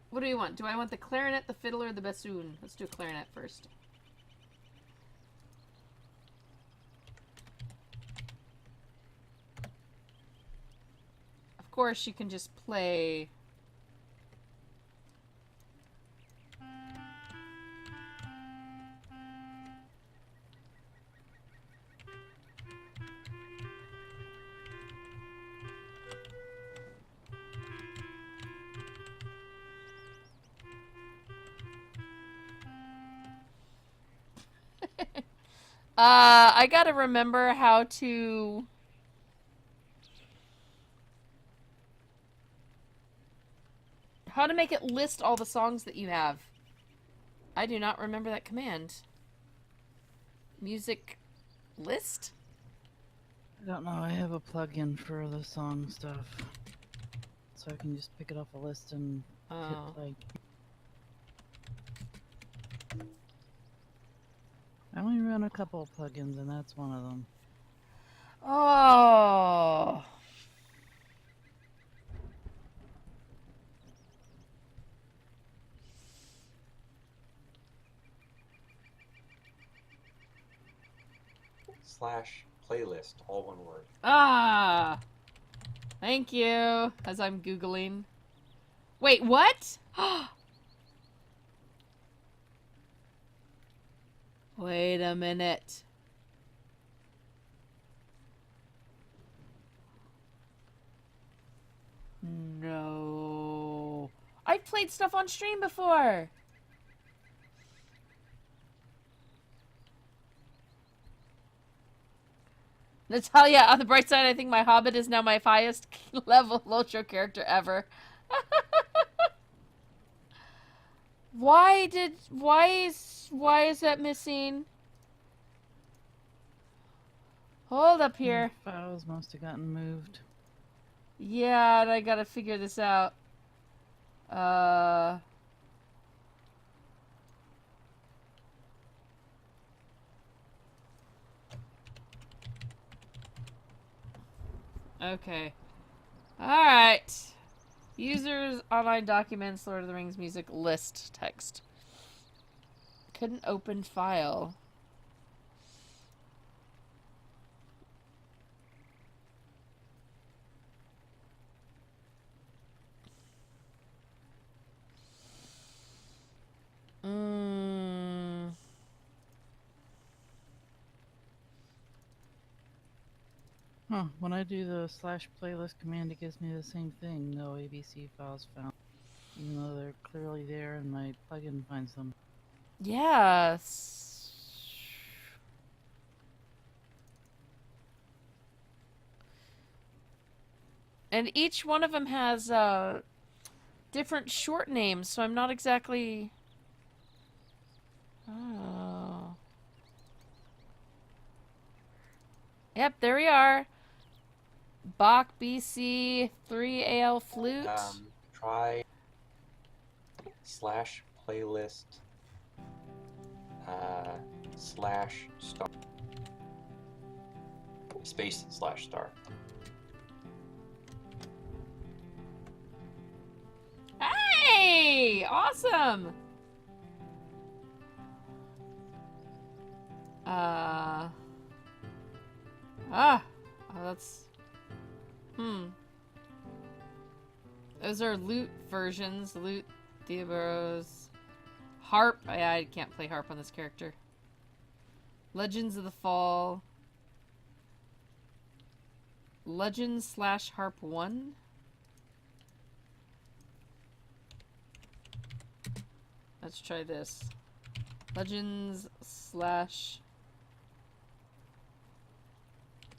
What do you want? Do I want the clarinet, the fiddle, or the bassoon? Let's do clarinet first. Of course, you can just play... I gotta remember how to... How to make it list all the songs that you have. I do not remember that command. Music list? I don't know. I have a plugin for the song stuff. So I can just pick it off a list and hit play. I only run a couple of plugins, and that's one of them. Oh. /playlist, all one word. Ah! Thank you. As I'm Googling. Wait, what? Wait a minute. No. I've played stuff on stream before. Natalia, on the bright side, I think my Hobbit is now my highest level LOTRO character ever. Why is that missing? Hold up here. Files must have gotten moved. Yeah, and I gotta figure this out. Okay. Alright. Users, online documents, Lord of the Rings music, list, text. Couldn't open file. Huh, when I do the /playlist command, it gives me the same thing. No ABC files found. Even though they're clearly there and my plugin finds them. Yes. And each one of them has different short names, so I'm not exactly... Oh. Yep, there we are. Bach BC 3AL flute. Try /playlist /star space /star. Hey! Awesome! Oh, that's... Those are lute versions. Lute, Theoboros, harp. I can't play harp on this character. Legends of the Fall. Legends /harp 1. Let's try this. Legends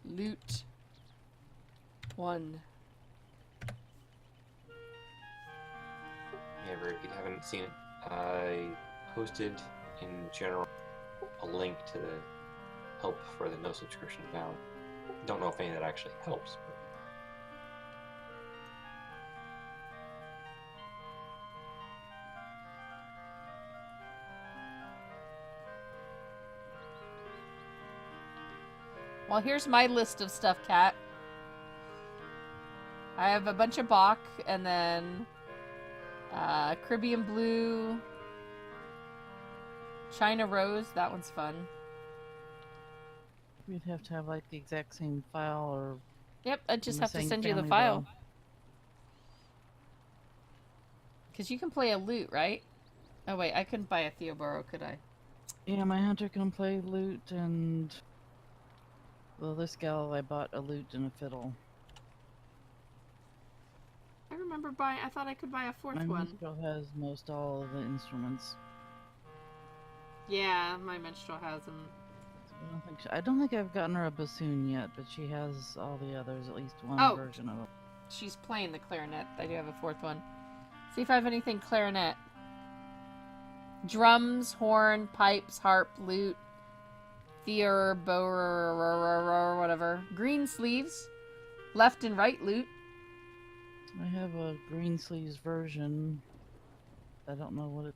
/loot 1. Yeah, if you haven't seen it, I posted in general a link to the help for the no subscription found. Don't know if any of that actually helps. But... Well, here's my list of stuff, Kat. I have a bunch of Bach, and then Caribbean Blue, China Rose. That one's fun. We'd have to have like the exact same file or... Yep, I just the have to same send you the family file. though. Because you can play a lute, right? Oh, wait, I couldn't buy a Theoboro, could I? Yeah, my hunter can play lute and... Well, this gal, I bought a lute and a fiddle. I remember buying... I thought I could buy a fourth My one. minstrel has most all of the instruments. Yeah, my minstrel has them. I don't think I've gotten her a bassoon yet, but she has all the others, at least one Oh. version of it. She's playing the clarinet. I do have a fourth one. See if I have anything clarinet. Drums, horn, pipes, harp, lute, theorboro, whatever. Green sleeves, left and right lute. I have a green sleeves version. I don't know what it...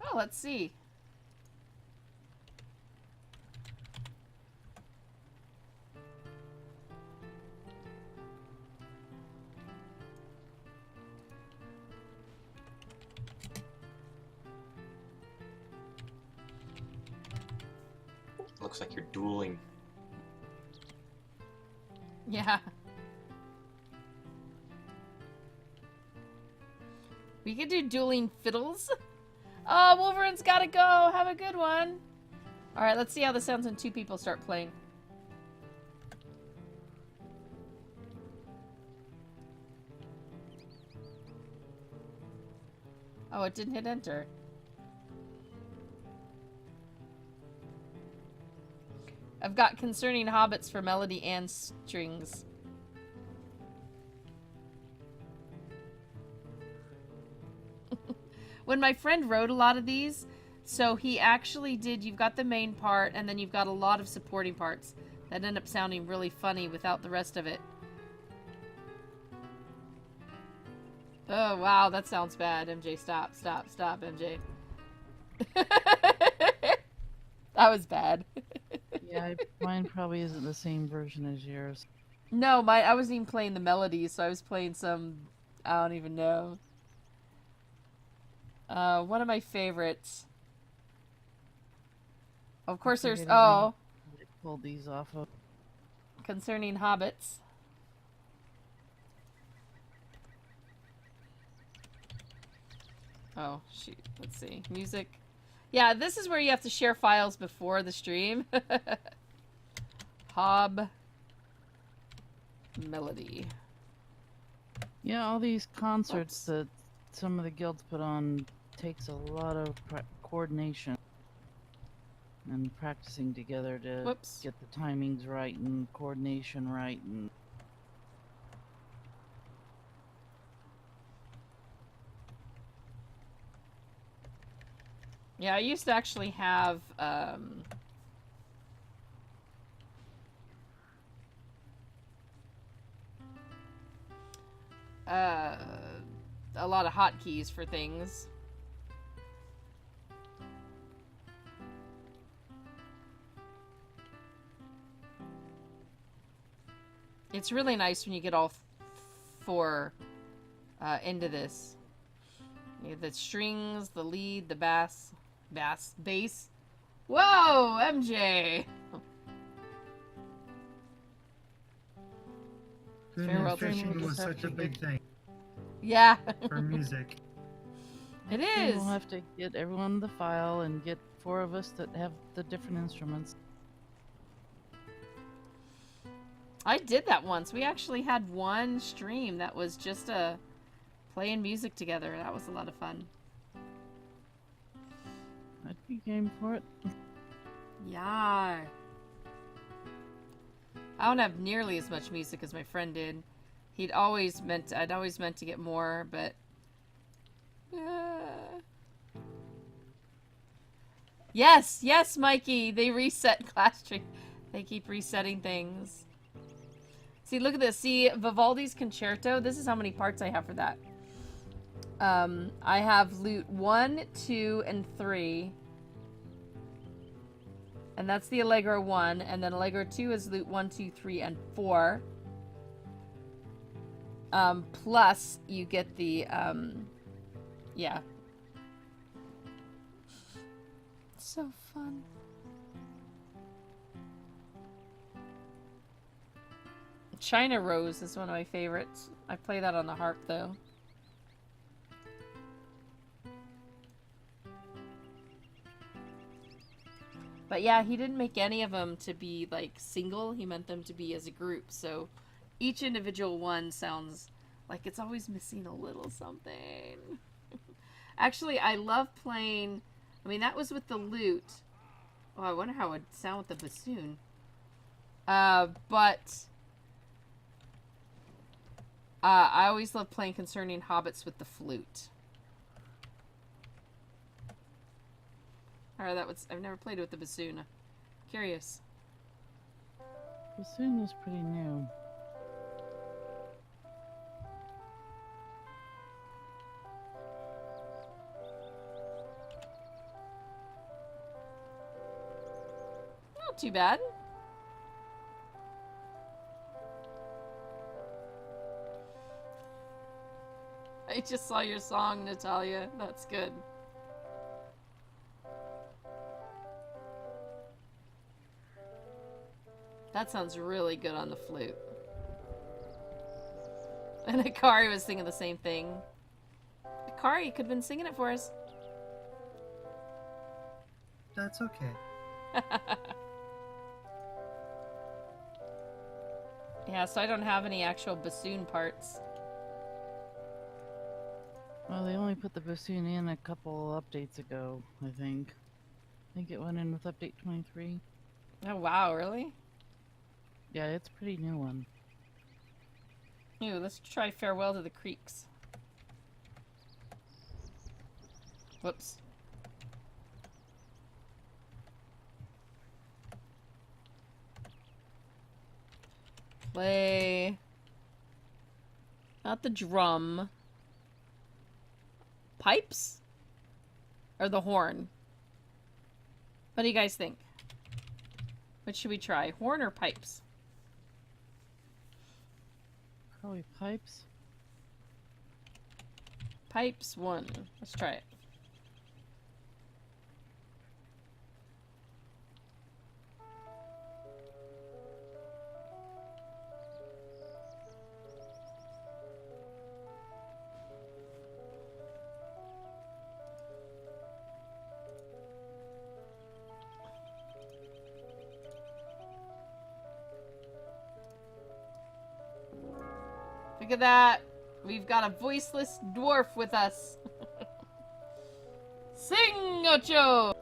Oh, let's see. looks like you're dueling. Yeah. We could do dueling fiddles. Oh, Wolverine's gotta go. Have a good one. Alright, let's see how this sounds when two people start playing. Oh, it didn't hit enter. I've got Concerning Hobbits for melody and strings. When my friend wrote a lot of these, so he actually did, you've got the main part, and then you've got a lot of supporting parts that end up sounding really funny without the rest of it. Oh, wow, that sounds bad. MJ, stop, stop, stop, MJ. That was bad. Yeah, mine probably isn't the same version as yours. No, I wasn't even playing the melodies, so I was playing some, I don't even know. One of my favorites. Of course there's, I pulled these off of. Concerning Hobbits. Oh, shoot. Let's see. Music. Yeah, this is where you have to share files before the stream. Hob melody. Yeah, all these concerts that some of the guilds put on takes a lot of coordination and practicing together to get the timings right and coordination right. And yeah, I used to actually have a lot of hotkeys for things. It's really nice when you get all four into this. You have the strings, the lead, the bass. Whoa, MJ! Farewell fishing was such a big thing. Yeah. For music. It is. We'll have to get everyone the file and get 4 of us that have the different instruments. I did that once. We actually had one stream that was just playing music together. That was a lot of fun. I'd be game for it. Yeah. I don't have nearly as much music as my friend did. I'd always meant to get more, but yes, Mikey. They reset Class Tree. They keep resetting things. See, look at this. See, Vivaldi's Concerto. This is how many parts I have for that. I have lute 1, 2, and 3. And that's the Allegro 1. And then Allegro 2 is lute 1, 2, 3, and 4. Plus, you get the, yeah. So fun. China Rose is one of my favorites. I play that on the harp, though. But yeah, he didn't make any of them to be, like, single. He meant them to be as a group. So each individual one sounds like it's always missing a little something. Actually, I love playing... I mean, that was with the lute. Oh, I wonder how it would sound with the bassoon. But... I always love playing Concerning Hobbits with the flute. Or I've never played it with the bassoon. Curious. Bassoon is pretty new. Not too bad. I just saw your song, Natalia. That's good. That sounds really good on the flute. And Akari was singing the same thing. Akari, you could have been singing it for us. That's okay. Yeah, so I don't have any actual bassoon parts. Well, they only put the bassoon in a couple updates ago, I think. I think it went in with update 23. Oh, wow, really? Yeah, it's a pretty new one. Ooh, let's try Farewell to the Creeks. Whoops. Play. Not the drum. Pipes? Or the horn? What do you guys think? What should we try? Horn or pipes? Probably pipes. Pipes 1. Let's try it. Look at that. We've got a voiceless dwarf with us. Sing, Ocho!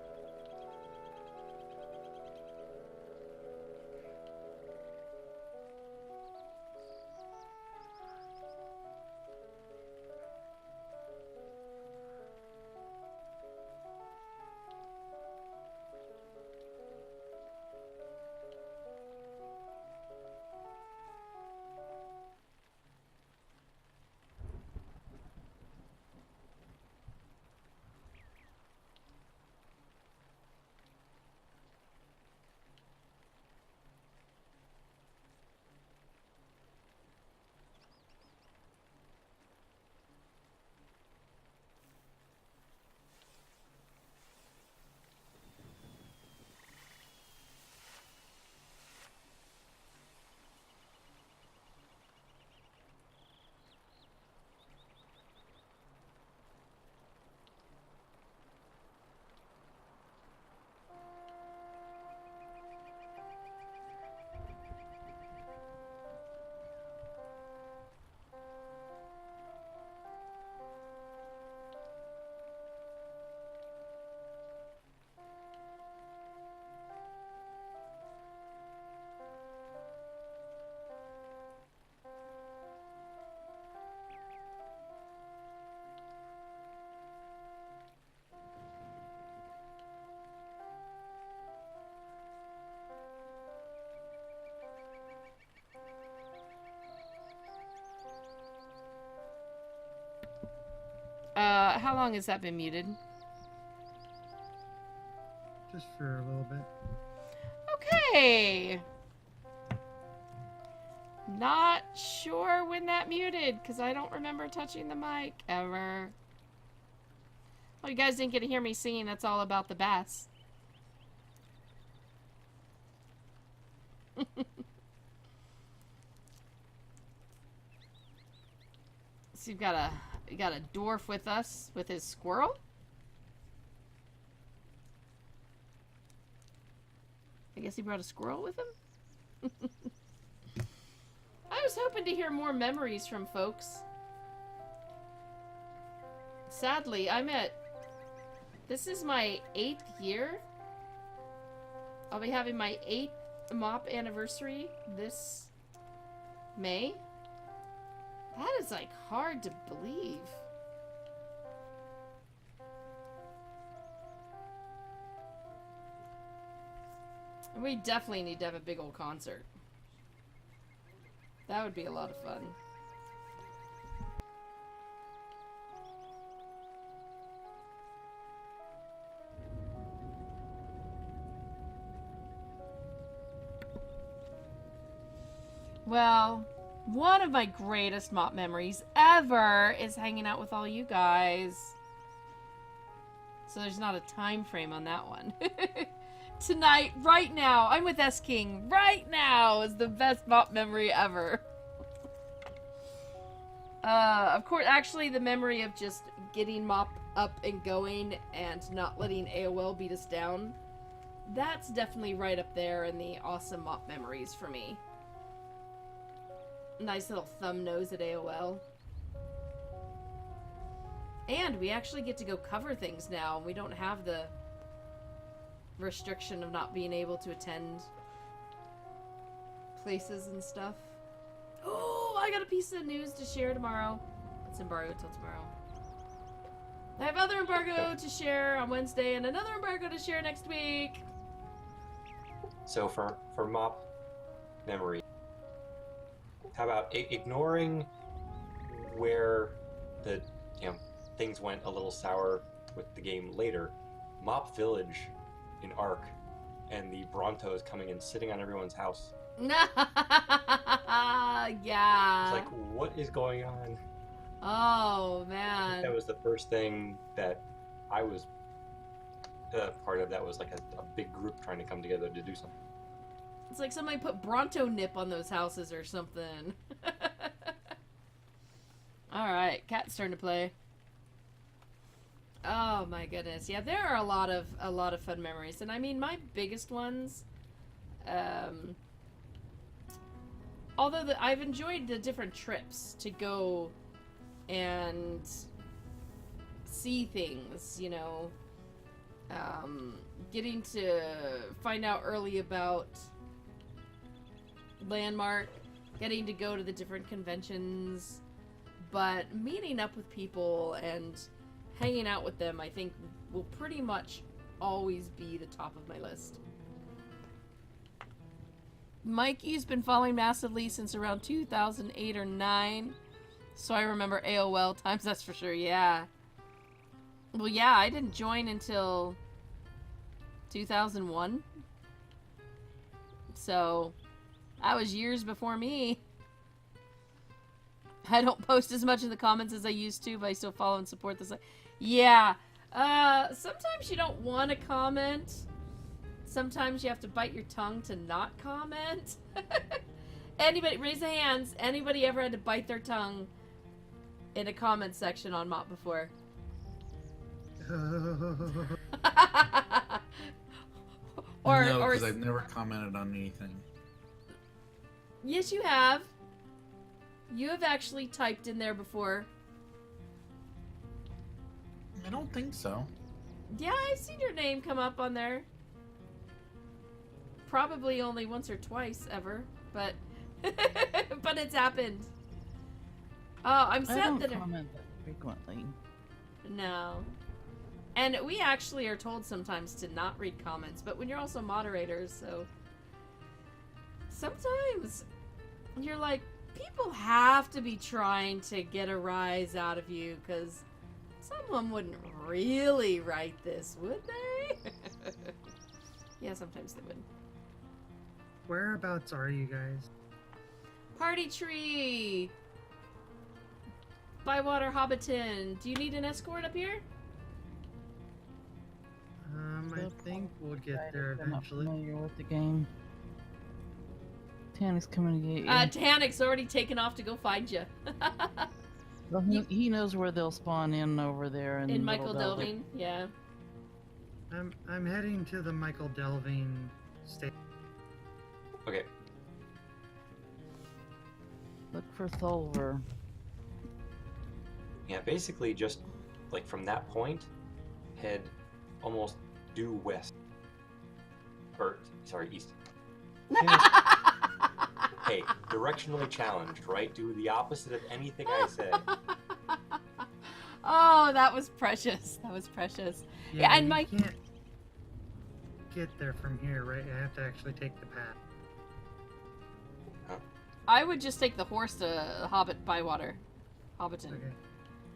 How long has that been muted? Just for a little bit. Okay. Not sure when that muted, because I don't remember touching the mic ever. Well, you guys didn't get to hear me singing That's All About the Bass. So you got a dwarf with us with his squirrel. I guess he brought a squirrel with him. I was hoping to hear more memories from folks. Sadly, this is my 8th year. I'll be having my 8th MOP anniversary this May. That is, like, hard to believe. And we definitely need to have a big old concert. That would be a lot of fun. Well, one of my greatest MOP memories ever is hanging out with all you guys. So there's not a time frame on that one. tonight, right now. I'm with S King. Right now is the best MOP memory ever. Of course, actually, the memory of just getting MOP up and going and not letting AOL beat us down. That's definitely right up there in the awesome MOP memories for me. Nice little thumb nose at AOL. And we actually get to go cover things now. We don't have the restriction of not being able to attend places and stuff. Oh, I got a piece of news to share tomorrow. It's embargo till tomorrow. I have other embargo to share on Wednesday and another embargo to share next week. So for MOP memory, how about ignoring where the things went a little sour with the game later? MOP Village in Ark and the Brontos coming and sitting on everyone's house. Yeah. It's like, what is going on? Oh, I man. think that was the first thing that I was part of. That was like a big group trying to come together to do something. It's like somebody put Bronto nip on those houses or something. Alright, cat's turn to play. Oh my goodness. Yeah, there are a lot of fun memories. And I mean, my biggest ones, although I've enjoyed the different trips to go and see things, you know, getting to find out early about Landmark, getting to go to the different conventions, but meeting up with people and hanging out with them, I think, will pretty much always be the top of my list. Mikey's been following massively since around 2008 or 9, so I remember AOL times, that's for sure, yeah. Well, yeah, I didn't join until 2001, so that was years before me. I don't post as much in the comments as I used to, but I still follow and support this. Yeah, sometimes you don't want to comment. Sometimes you have to bite your tongue to not comment. Anybody, raise the hands. Anybody ever had to bite their tongue in a comment section on MOP before? No, because I've never commented on anything. Yes, you have. You have actually typed in there before. I don't think so. Yeah, I've seen your name come up on there. Probably only once or twice ever, but but it's happened. Oh, I'm sad I don't that comment that frequently. No. And we actually are told sometimes to not read comments, but when you're also moderators, so sometimes you're like, people have to be trying to get a rise out of you, because someone wouldn't really write this, would they? Yeah, sometimes they would. Whereabouts are you guys? Party Tree! Bywater Hobbiton. Do you need an escort up here? I think we'll get there I'm not eventually. familiar with the game. Tanic's coming to get you. Tanic's already taken off to go find you. Well, he knows where they'll spawn in over there In Michael Delving, yeah. I'm heading to the Michael Delving station. Okay. Look for Thulver. Yeah, basically just like from that point, head almost due west. Or, sorry, east. Hey, directionally challenged, right? Do the opposite of anything I say. Oh, that was precious. That was precious. Yeah, and you Mike- can't get there from here, right? You have to actually take the path. I would just take the horse to Hobbit Bywater. Hobbiton. Okay.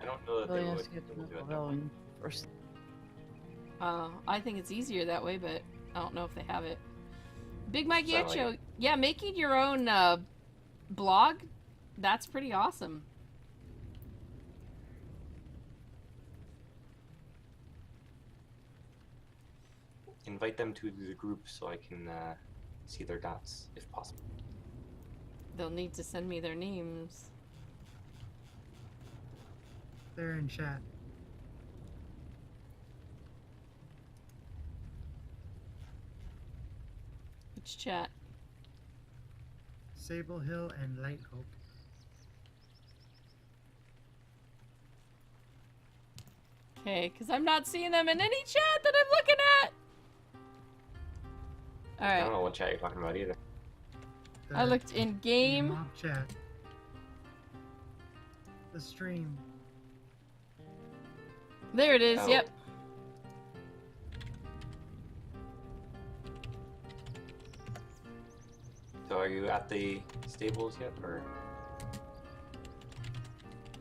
I don't know that Oh, they yes, would get to do it that way. Delving first. I think it's easier that way, but I don't know if they have it. Big Mike So, Yancho, yeah, making your own blog, that's pretty awesome. invite them to the group so I can see their dots if possible. They'll need to send me their names. They're in chat. Which chat? Sable Hill and Light Hope. Okay, because I'm not seeing them in any chat that I'm looking at. All I right. don't know what chat you're talking about either. I looked in game. Mob chat. The stream. There it is. Oh. Yep. So are you at the stables yet, or?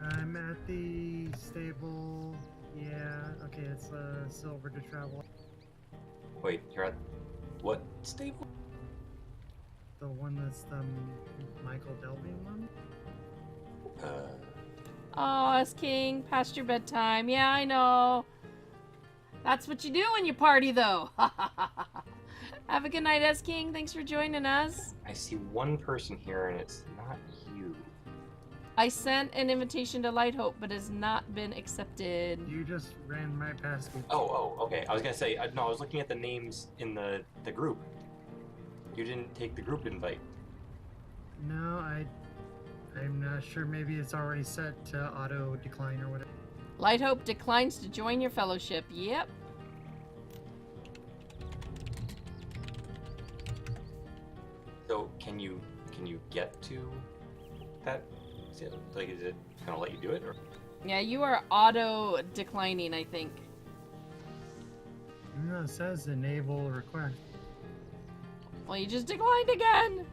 I'm at the stable. Yeah, okay, it's silver to travel. Wait, you're at what stable? The one that's the Michael Delving one? Oh, S King, past your bedtime. Yeah, I know. That's what you do when you party, though. Have a good night, S King. Thanks for joining us. I see one person here, and it's not you. I sent an invitation to Light Hope, but has not been accepted. You just ran right past me. Oh, okay. I was gonna say, no, I was looking at the names in the group. You didn't take the group invite. No, I'm not sure. Maybe it's already set to auto decline or whatever. Light Hope declines to join your fellowship. Yep. So can you get to that? Like, is it gonna let you do it, or? Yeah, you are auto declining, I think. No, it says enable request. Well, you just declined again.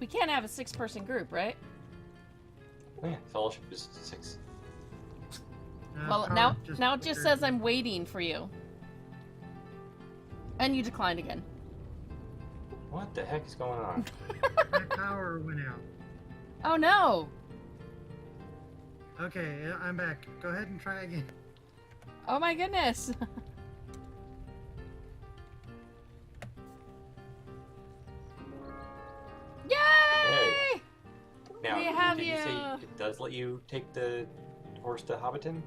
We can't have a 6-person group, right? Oh, yeah, fellowship is 6. Well, Power now it just says I'm waiting for you. And you declined again. What the heck is going on? My power went out. Oh no! Okay, I'm back. Go ahead and try again. Oh my goodness! Yay! Now, We have did you say you. it does let you take the horse to Hobbiton?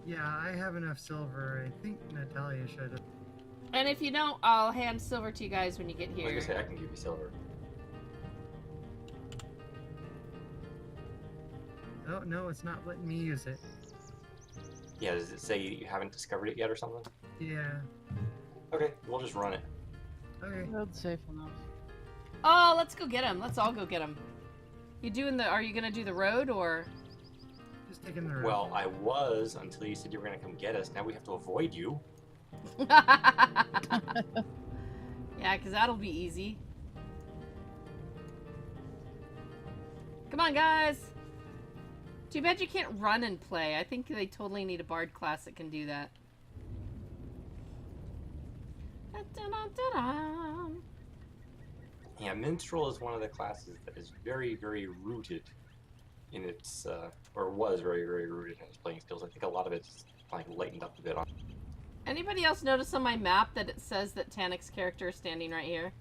Yeah, I have enough silver. I think Natalia should have. And if you don't, I'll hand silver to you guys when you get Like I here. say, I can give you silver. Oh, no, it's not letting me use it. Yeah, does it say you haven't discovered it yet or something? Yeah. Okay, we'll just run it. Okay. Road's safe enough. Oh, let's go get him. Let's all go get him. Are you gonna do the road or? Just taking the road. Well, I was until you said you were gonna come get us. Now we have to avoid you. Yeah, because that'll be easy. Come on, guys. Too bad you can't run and play. I think they totally need a bard class that can do that. Da-da-da-da-da. Yeah, minstrel is one of the classes that is very, very rooted in its, or was very, very rooted in its playing skills. I think a lot of it's like lightened up a bit on. Anybody else notice on my map that it says that Tanik's character is standing right here?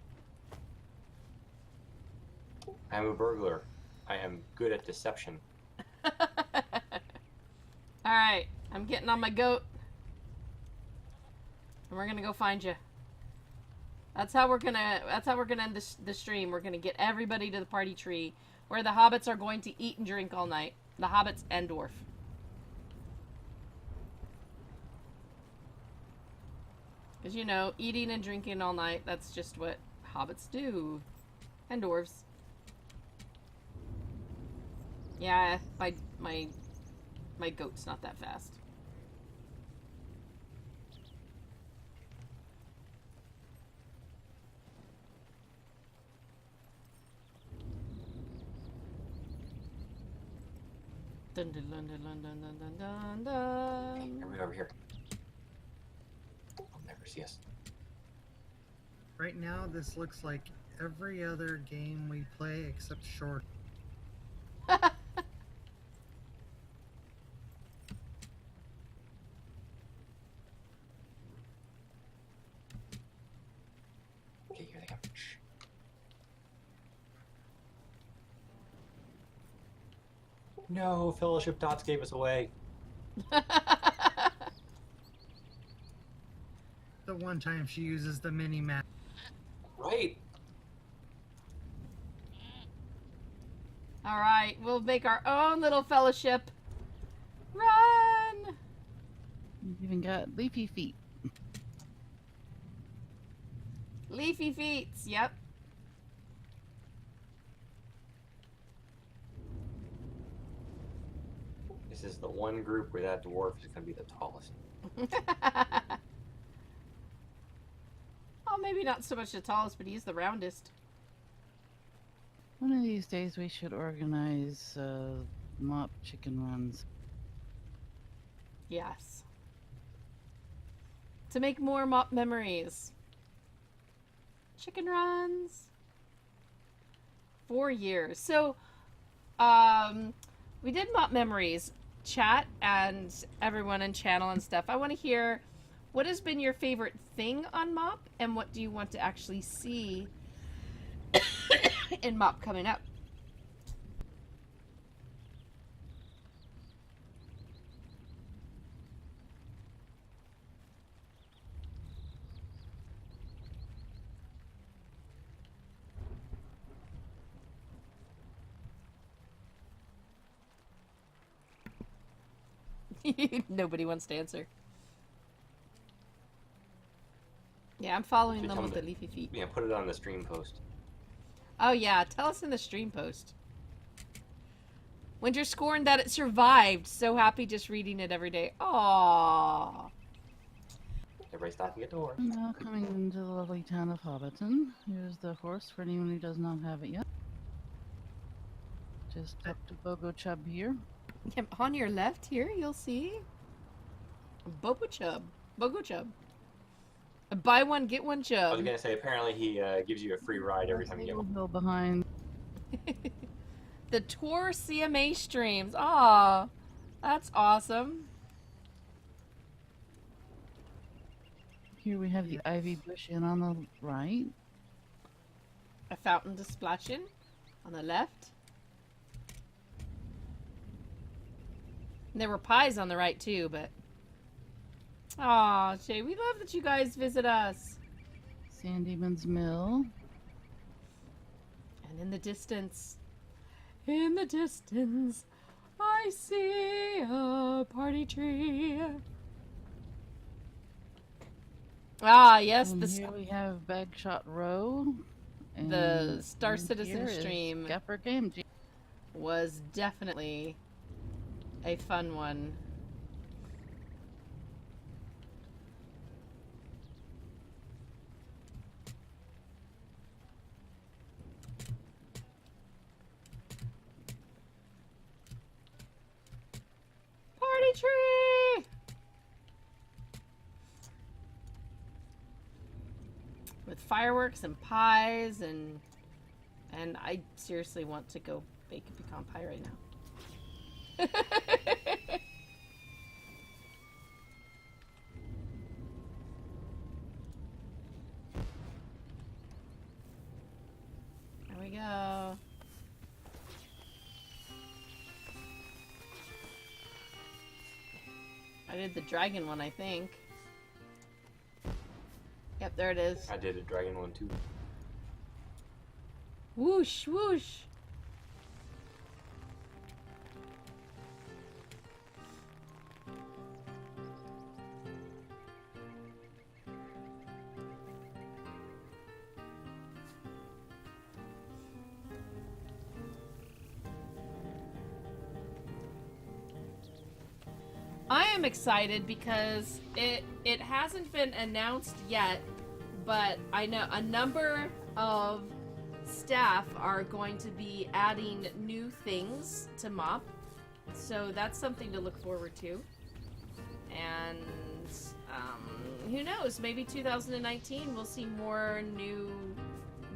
I am a burglar. I am good at deception. Alright, I'm getting on my goat. And we're gonna go find you. That's how we're gonna end the stream. We're gonna get everybody to the party tree where the hobbits are going to eat and drink all night. The hobbits and dwarf. Because, you know, eating and drinking all night, that's just what hobbits do. And dwarves. Yeah, my goat's not that fast. Dun dun dun dun dun dun dun dun dun. Everybody over here. They'll never see us. Right now, this looks like every other game we play except short. Okay, here they come. Shh. No, Fellowship Dots gave us away. The one time she uses the mini map. Right. All right, we'll make our own little fellowship. Run! You've even got leafy feet. Leafy feet. Yep. This is the one group where that dwarf is going to be the tallest. Oh, maybe not so much the tallest, but he's the roundest. One of these days we should organize MOP chicken runs. Yes. To make more MOP memories. Chicken runs. 4 years. So, we did MOP memories. Chat and everyone in channel and stuff. I want to hear what has been your favorite thing on MOP and what do you want to actually see in MOP coming up. Nobody wants to answer. Yeah, I'm following them with the leafy feet. Yeah, put it on the stream post. Oh yeah, tell us in the stream post. Winter scorned that it survived. So happy just reading it every day. Aww. Everybody stopping at the door. Now coming into the lovely town of Hobbiton. Here's the horse for anyone who does not have it yet. Just up to Bogo Chub here. Yep, on your left here, you'll see Bogo Chub. Buy one, get one I was chub. going to say, apparently he gives you a free ride every time you get one. Hill behind. The tour CMA streams. Aw, that's awesome. Here we have the ivy bush in on the right. A fountain to splash in on the left. And there were pies on the right too, but aw, Shay, we love that you guys visit us. Sandyman's Mill. And in the distance, I see a party tree. Ah, yes, And the here we have Bagshot Row. The Star and Citizen here is stream Gapper Game Jam. was definitely a fun one. Party tree! With fireworks and pies and I seriously want to go bake a pecan pie right now. There we go. I did the dragon one, I think. Yep, there it is. I did a dragon one too. Whoosh, whoosh. I am excited because it hasn't been announced yet, but I know a number of staff are going to be adding new things to MOP, so that's something to look forward to. And who knows? Maybe 2019 we'll see more new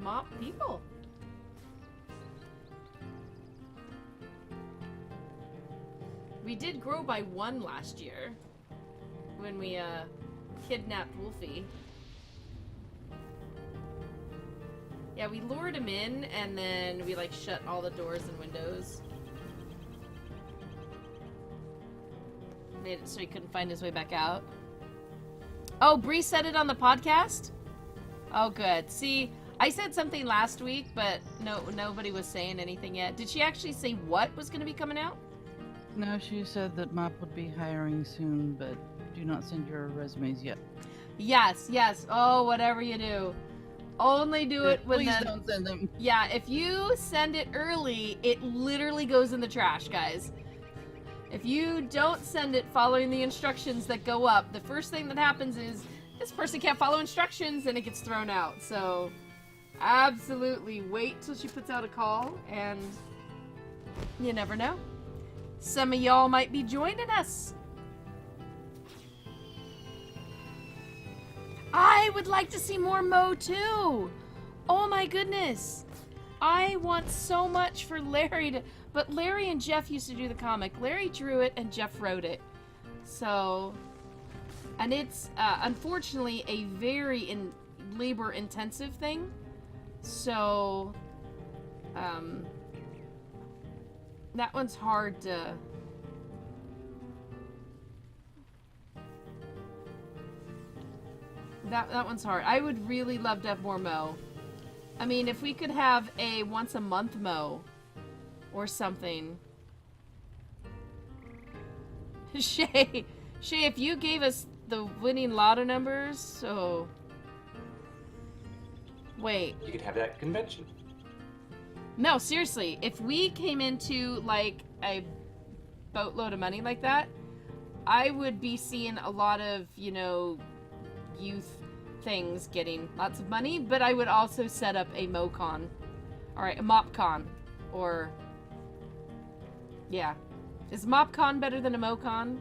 MOP people. We did grow by 1 last year when we kidnapped Wolfie. Yeah, we lured him in and then we like shut all the doors and windows. Made it so he couldn't find his way back out. Oh, Bree said it on the podcast? Oh, good. See, I said something last week, but nobody was saying anything yet. Did she actually say what was going to be coming out? No, she said that MOP would be hiring soon, but do not send your resumes yet. Yes, yes. Oh, whatever you do. Only do it when Please don't send them. Yeah, if you send it early, it literally goes in the trash, guys. If you don't send it following the instructions that go up, the first thing that happens is this person can't follow instructions and it gets thrown out. So, absolutely wait till she puts out a call, and you never know. Some of y'all might be joining us. I would like to see more Mo too. Oh my goodness. I want so much for Larry to... But Larry and Jeff used to do the comic. Larry drew it and Jeff wrote it. So... And it's, unfortunately, a very labor-intensive thing. So... That one's hard to... That one's hard. I would really love to have more Mo. I mean, if we could have a once-a-month Mo or something. Shay, if you gave us the winning lotto numbers, so... Wait. You could have that convention. No, seriously. If we came into, like, a boatload of money like that, I would be seeing a lot of, you know, youth things getting lots of money, but I would also set up a MoCon. Alright, a MopCon. Or... Yeah. Is MopCon better than a MoCon?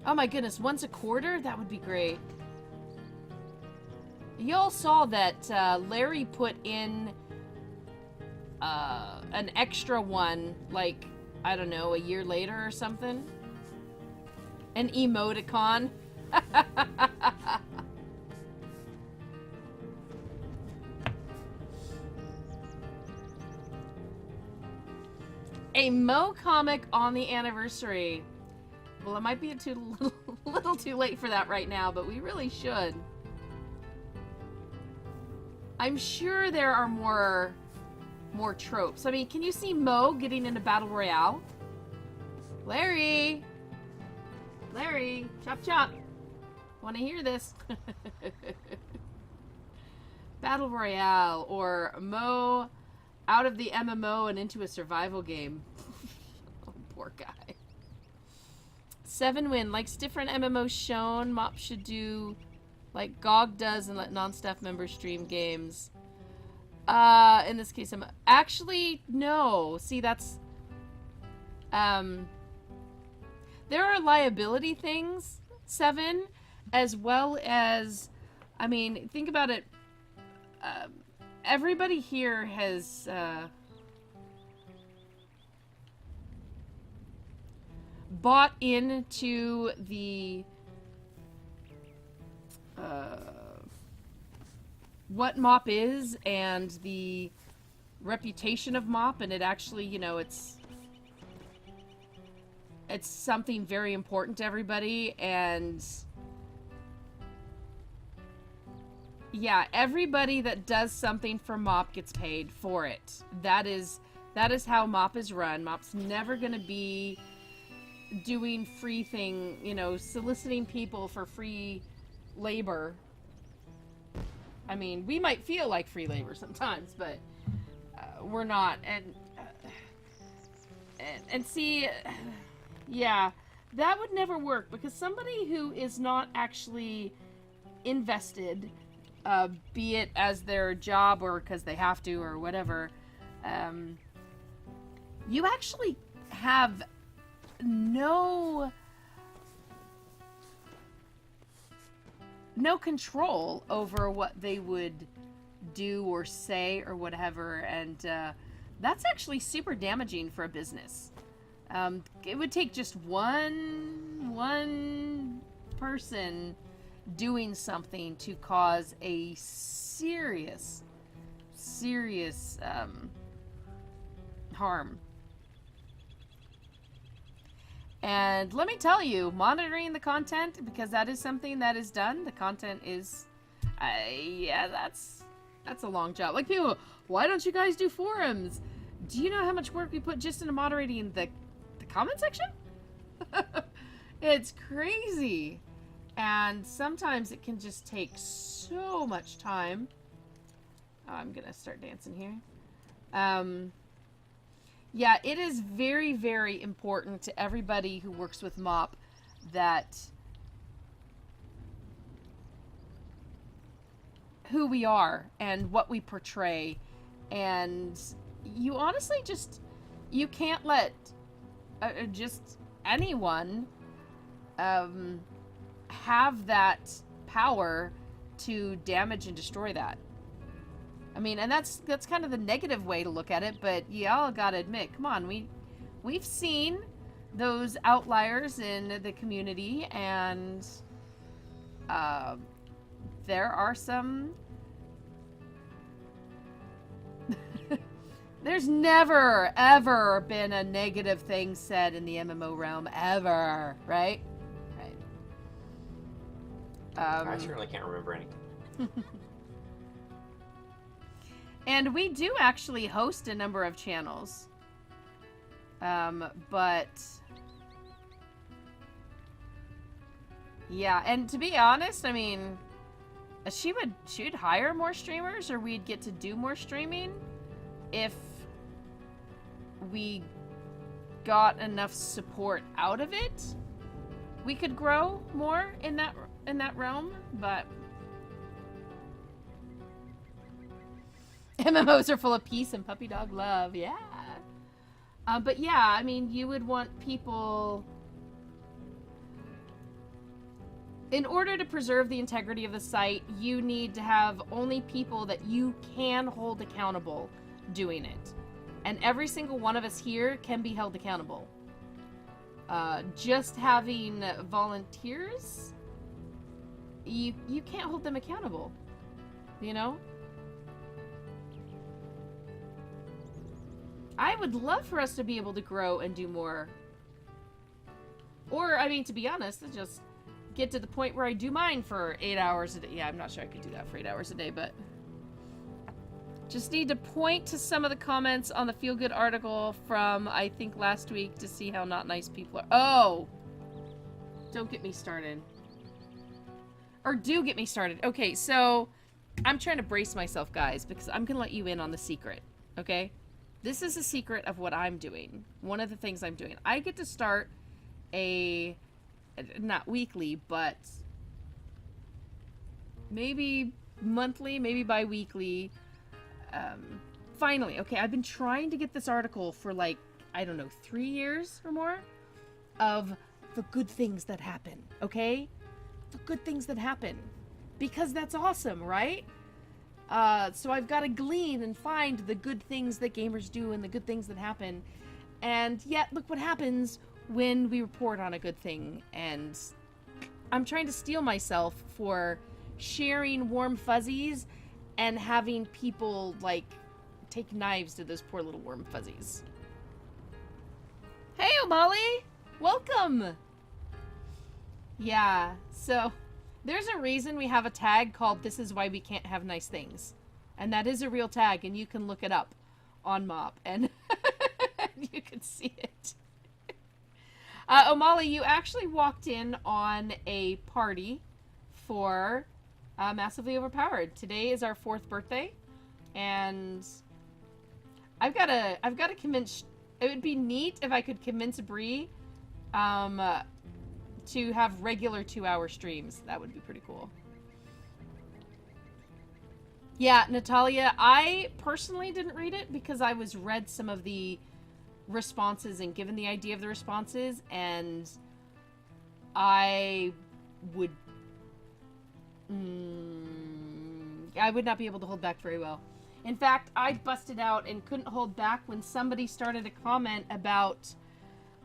Oh my goodness, once a quarter? That would be great. Y'all saw that Larry put in an extra one, like, I don't know, a year later or something? An emoticon? A Mo comic on the anniversary. Well, it might be a little too late for that right now, but we really should. I'm sure there are more tropes. I mean, can you see Mo getting into Battle Royale? Larry! Larry! Chop chop! Wanna hear this? Battle Royale, or Mo out of the MMO and into a survival game. Oh, poor guy. 7 win. Likes different MMOs shown. MOP should do like GOG does and let non-staff members stream games. In this case, I'm actually no. See, that's there are liability things, 7, as well as, I mean, think about it. Everybody here has bought into the what MOP is and the reputation of MOP, and it actually, you know, it's something very important to everybody, and yeah, everybody that does something for MOP gets paid for it. That is how MOP is run. MOP's never gonna be doing free thing, you know, soliciting people for free labor. I mean, we might feel like free labor sometimes, but we're not. And see, yeah, that would never work, because somebody who is not actually invested, be it as their job or because they have to or whatever, you actually have no control over what they would do or say or whatever, and that's actually super damaging for a business. It would take just one person doing something to cause a serious harm. And let me tell you, monitoring the content, because that is something that is done. The content is, yeah, that's a long job. Like, people, why don't you guys do forums? Do you know how much work we put just into moderating the comment section? It's crazy. And sometimes it can just take so much time. Oh, I'm gonna start dancing here. Yeah, it is very, very important to everybody who works with MOP that who we are and what we portray. And you honestly you can't let just anyone have that power to damage and destroy that. I mean, and that's kind of the negative way to look at it, but y'all gotta admit, come on, we've seen those outliers in the community, and there are some. There's never ever been a negative thing said in the MMO realm ever, right? Right. I certainly can't remember any. And we do actually host a number of channels. But yeah, and to be honest, I mean, she'd hire more streamers, or we'd get to do more streaming if we got enough support out of it. We could grow more in that realm, but MMOs are full of peace and puppy dog love, yeah. But yeah, I mean, you would want people... In order to preserve the integrity of the site, you need to have only people that you can hold accountable doing it. And every single one of us here can be held accountable. Just having volunteers, you can't hold them accountable, you know? I would love for us to be able to grow and do more. Or, I mean, to be honest, just get to the point where I do mine for 8 hours a day. Yeah, I'm not sure I could do that for 8 hours a day, but... Just need to point to some of the comments on the Feel Good article from, I think, last week to see how not nice people are. Oh! Don't get me started. Or do get me started. Okay, so... I'm trying to brace myself, guys, because I'm gonna let you in on the secret, okay? This is a secret of what I'm doing. One of the things I'm doing. I get to start a... Not weekly, but... maybe monthly, maybe bi-weekly... finally, okay, I've been trying to get this article for like, I don't know, 3 years or more of the good things that happen, okay? The good things that happen. Because that's awesome, right? So I've got to glean and find the good things that gamers do and the good things that happen. And yet, look what happens when we report on a good thing. And I'm trying to steel myself for sharing warm fuzzies and having people, like, take knives to those poor little warm fuzzies. Hey, O'Malley! Welcome! Yeah, so there's a reason we have a tag called "This is why we can't have nice things." And that is a real tag, and you can look it up on MOP, and you can see it. O'Malley, you actually walked in on a party for... Massively Overpowered. Today is our 4th birthday, and I've got to convince. It would be neat if I could convince Bree, to have regular 2-hour streams. That would be pretty cool. Yeah, Natalia, I personally didn't read it because I read some of the responses and given the idea of the responses, and I would not be able to hold back very well. In fact, I busted out and couldn't hold back when somebody started a comment about,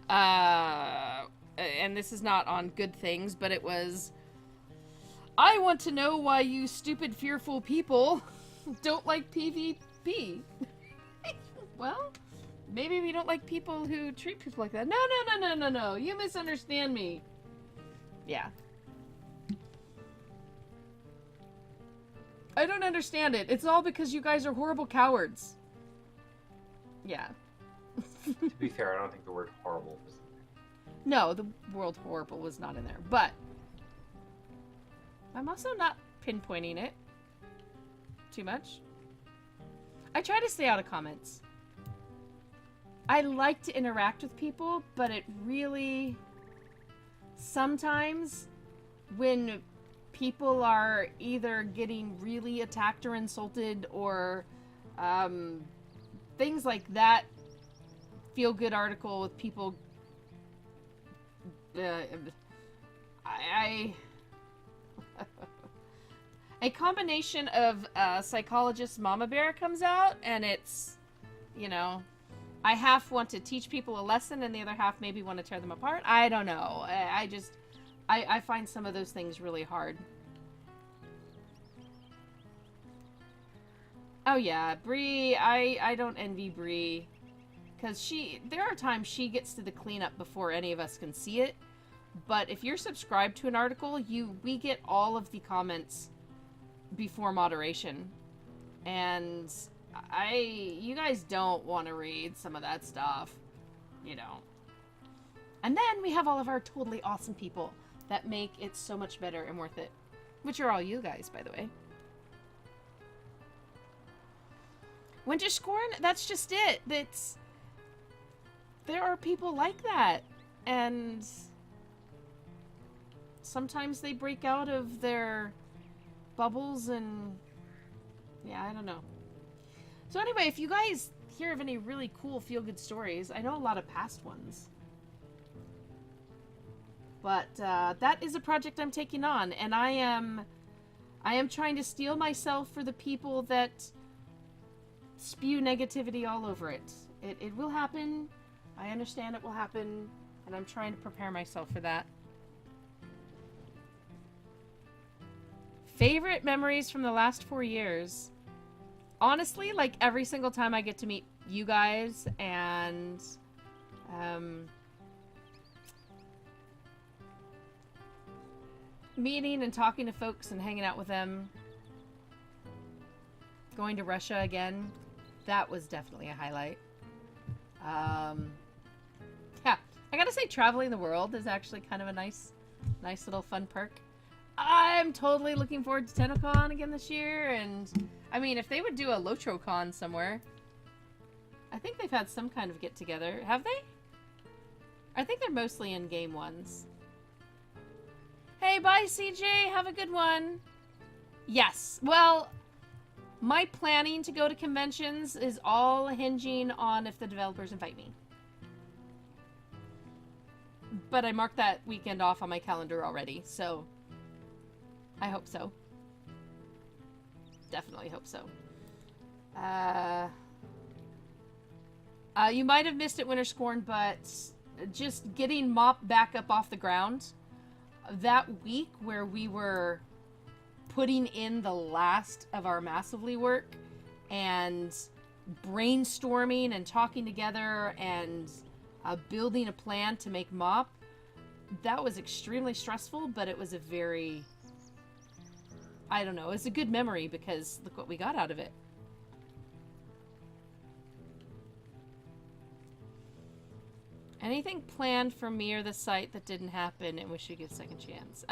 and this is not on good things, but it was, I want to know why you stupid, fearful people don't like PvP. Well, maybe we don't like people who treat people like that. No. You misunderstand me. Yeah. I don't understand it. It's all because you guys are horrible cowards. Yeah. To be fair, I don't think the word horrible was in there. No, the word horrible was not in there. But I'm also not pinpointing it too much. I try to stay out of comments. I like to interact with people, but it really... Sometimes when people are either getting really attacked or insulted or things like that, feel-good article with people... A combination of psychologist Mama Bear comes out, and it's, you know, I half want to teach people a lesson and the other half maybe want to tear them apart. I don't know. I find some of those things really hard. Oh yeah, Bree, I don't envy Bree. Because there are times she gets to the cleanup before any of us can see it. But if you're subscribed to an article, we get all of the comments before moderation. And you guys don't want to read some of that stuff. You don't. And then we have all of our totally awesome people that make it so much better and worth it. Which are all you guys, by the way. Winter Scorn, that's just it. There are people like that. And sometimes they break out of their bubbles and... Yeah, I don't know. So anyway, if you guys hear of any really cool feel-good stories, I know a lot of past ones. But that is a project I'm taking on, and I am trying to steel myself for the people that spew negativity all over it. It will happen. I understand it will happen, and I'm trying to prepare myself for that. Favorite memories from the last 4 years? Honestly, like every single time I get to meet you guys and meeting and talking to folks and hanging out with them. Going to Russia again. That was definitely a highlight. Yeah, I gotta say traveling the world is actually kind of a nice little fun perk. I'm totally looking forward to TennoCon again this year, and I mean, if they would do a LOTRO con somewhere, I think they've had some kind of get together. Have they? I think they're mostly in-game ones. Hey, bye CJ, have a good one. Yes, well, my planning to go to conventions is all hinging on if the developers invite me. But I marked that weekend off on my calendar already, so I hope so. Definitely hope so. You might have missed it, Winter Scorn, but just getting MOP back up off the ground, that week where we were putting in the last of our Massively work and brainstorming and talking together and building a plan to make MOP, that was extremely stressful, but it was a very... I don't know, it's a good memory because look what we got out of it. Anything planned for me or the site that didn't happen and wish you get a second chance?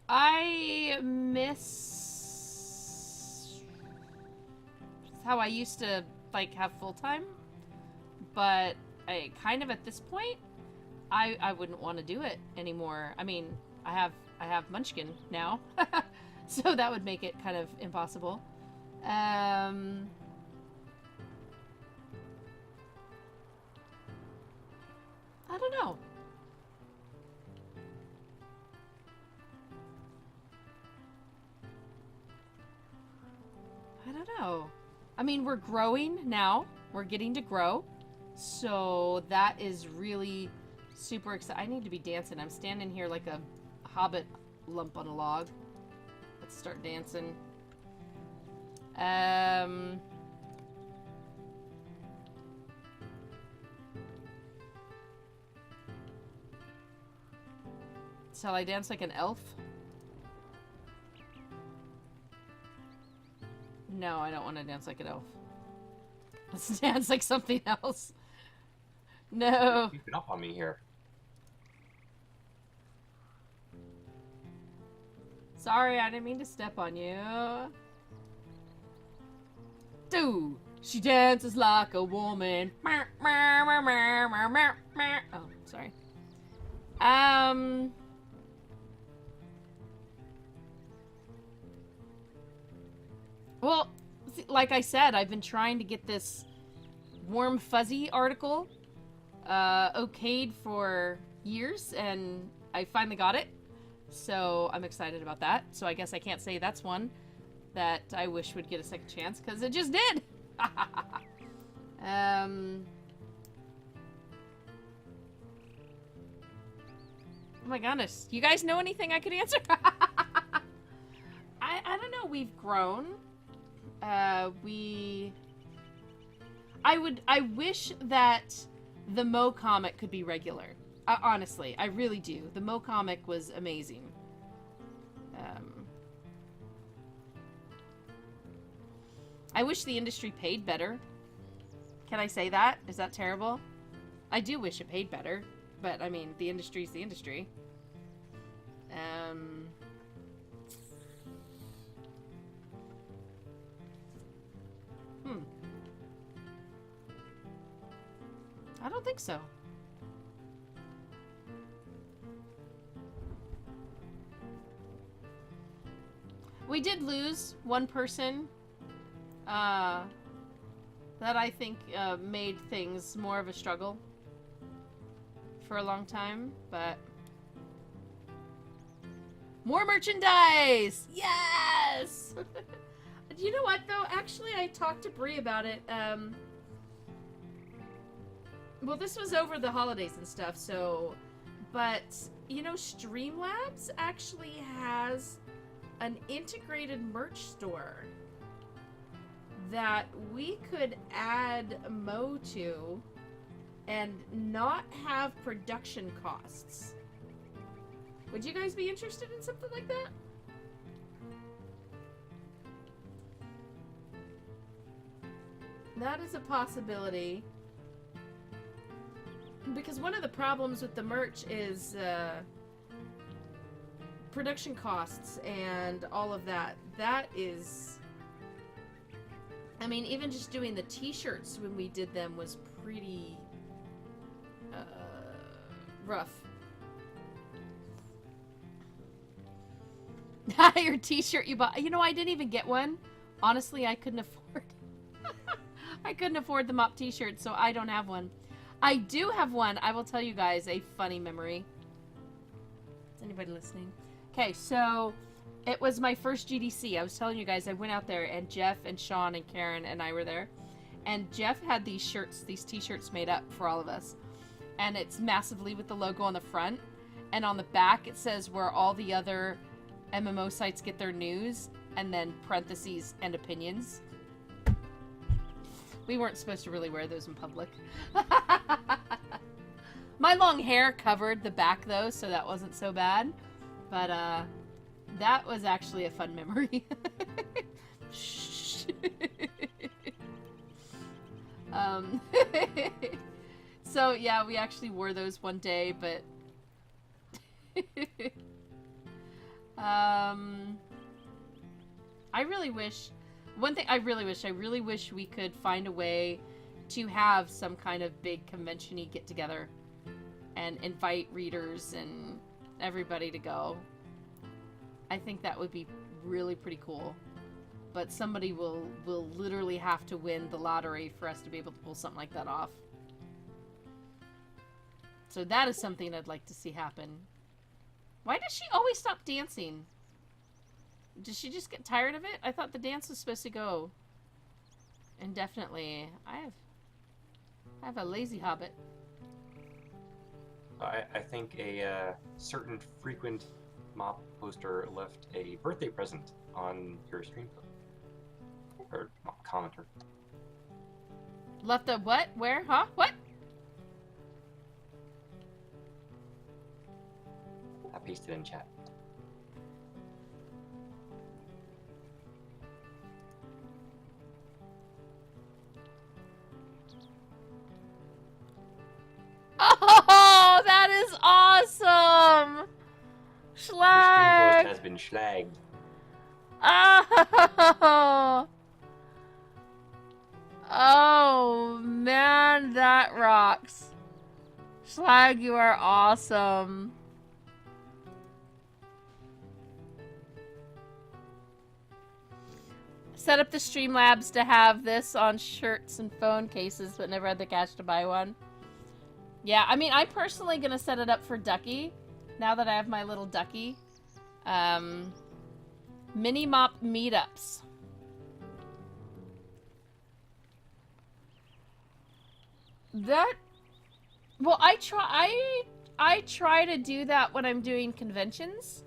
I miss how I used to like have full-time, but I kind of at this point I wouldn't want to do it anymore. I mean, I have Munchkin now. So that would make it kind of impossible. I don't know. I don't know. I mean, we're growing now. We're getting to grow. So that is really super exciting. I need to be dancing. I'm standing here like a hobbit lump on a log. Let's start dancing. Shall I dance like an elf? No, I don't want to dance like an elf. Let's dance like something else. No. Keeping up on me here. Sorry, I didn't mean to step on you. Dude, she dances like a woman. Oh, sorry. Well, like I said, I've been trying to get this Warm Fuzzy article okayed for years, and I finally got it. So I'm excited about that. So I guess I can't say that's one that I wish would get a second chance, because it just did! Oh my goodness. You guys know anything I could answer? I don't know. We've grown. I wish that the Mo comic could be regular. Honestly, I really do. The Mo comic was amazing. I wish the industry paid better. Can I say that? Is that terrible? I do wish it paid better, but I mean, the industry's the industry. I don't think so. We did lose one person that I think made things more of a struggle for a long time, but more merchandise! Yes! You know what, though? Actually, I talked to Bree about it. Well, this was over the holidays and stuff, so... But, you know, Streamlabs actually has an integrated merch store that we could add Mo to and not have production costs. Would you guys be interested in something like that? That is a possibility. Because one of the problems with the merch is production costs and all of that. That is... I mean, even just doing the t-shirts when we did them was pretty rough. Your t-shirt you bought. You know, I didn't even get one. Honestly, I couldn't afford. I couldn't afford the MOP t-shirt, so I don't have one. I do have one. I will tell you guys a funny memory. Is anybody listening? Okay, so it was my first GDC. I was telling you guys, I went out there, and Jeff and Sean and Karen and I were there. And Jeff had these shirts, these t-shirts made up for all of us. And it's massively with the logo on the front. And on the back, it says where all the other MMO sites get their news. And then parentheses and opinions. We weren't supposed to really wear those in public. My long hair covered the back, though, so that wasn't so bad. But, that was actually a fun memory. So, yeah, we actually wore those one day, but... I really wish... One thing I really wish we could find a way to have some kind of big convention-y get-together and invite readers and everybody to go. I think that would be really pretty cool. But somebody will literally have to win the lottery for us to be able to pull something like that off. So that is something I'd like to see happen. Why does she always stop dancing? Does she just get tired of it? I thought the dance was supposed to go indefinitely. I have a lazy hobbit. I think a certain frequent MOP poster left a birthday present on your stream. Or MOP commenter. Left a what? Where? Huh? What? I pasted in chat. Oh, that is awesome! Your stream Schlag! post has been schlagged. Oh! Oh, man, that rocks. Schlag, you are awesome. Set up the Streamlabs to have this on shirts and phone cases, but never had the cash to buy one. Yeah, I mean, I'm personally gonna set it up for Ducky, now that I have my little Ducky. Mini MOP meetups. That... Well, I try to do that when I'm doing conventions.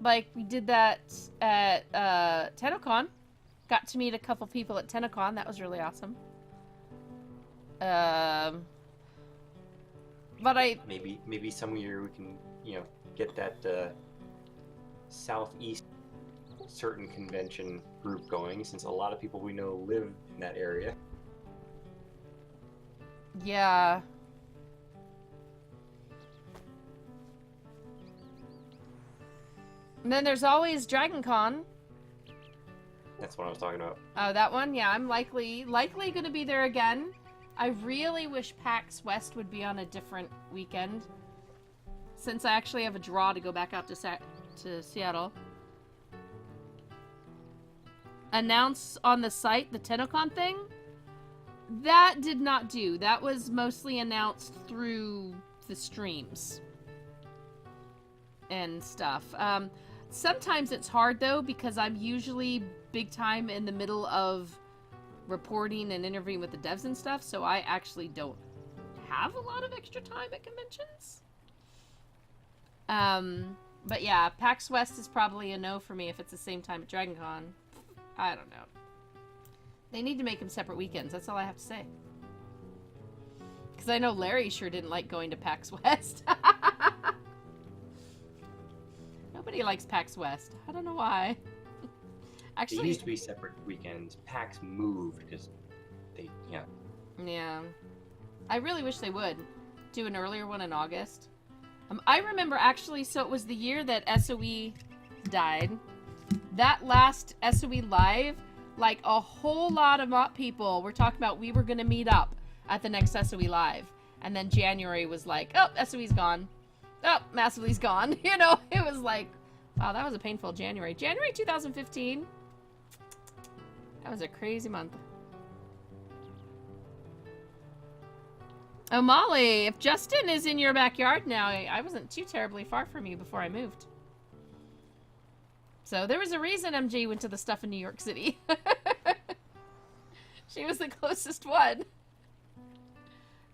Like, we did that at, TennoCon. Got to meet a couple people at TennoCon. That was really awesome. But maybe some year we can, get that southeast certain convention group going, since a lot of people we know live in that area. Yeah. And then there's always DragonCon. That's what I was talking about. Oh, that one? Yeah, I'm likely gonna be there again. I really wish PAX West would be on a different weekend, since I actually have a draw to go back out to Seattle. Announce on the site the TennoCon thing? That did not do. That was mostly announced through the streams and stuff. Sometimes it's hard, though, because I'm usually big time in the middle of reporting and interviewing with the devs and stuff, so I actually don't have a lot of extra time at conventions. But yeah, PAX West is probably a no for me if it's the same time at DragonCon. I don't know. They need to make them separate weekends, that's all I have to say. Because I know Larry sure didn't like going to PAX West. Nobody likes PAX West. I don't know why. Actually, It used to be separate weekends. PAX moved because they, Yeah. I really wish they would do an earlier one in August. I remember actually, so it was the year that SOE died. That last SOE Live, like a whole lot of MOP people were talking about we were going to meet up at the next SOE Live. And then January was like, oh, SOE's gone. Oh, Massively's gone. You know, it was like, wow, that was a painful January. January 2015. That was a crazy month. Oh, Molly, if Justin is in your backyard now, I wasn't too terribly far from you before I moved. So there was a reason MJ went to the stuff in New York City. She was the closest one.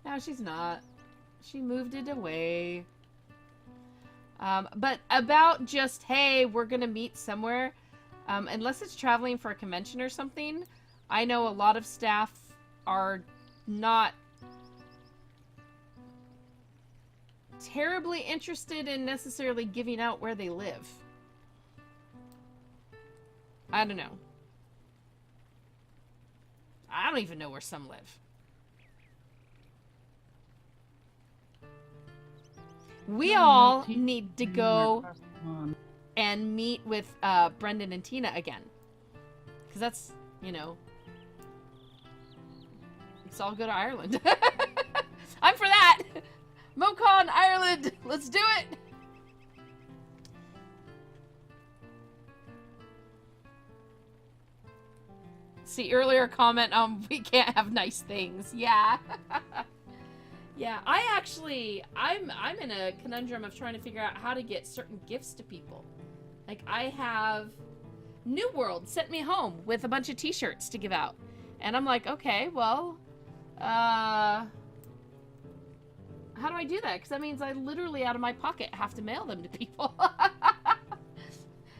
Now she's not. She moved it away. But about just, hey, we're gonna meet somewhere, unless it's traveling for a convention or something, I know a lot of staff are not terribly interested in necessarily giving out where they live. I don't know. I don't even know where some live. We all need to go and meet with Brendan and Tina again. Because that's, you know, let's all go to Ireland. I'm for that! MoCon Ireland! Let's do it! See, earlier comment we can't have nice things. Yeah. Yeah, I'm in a conundrum of trying to figure out how to get certain gifts to people. Like, I have New World sent me home with a bunch of t-shirts to give out. And I'm like, okay, well, how do I do that? Because that means I literally, out of my pocket, have to mail them to people.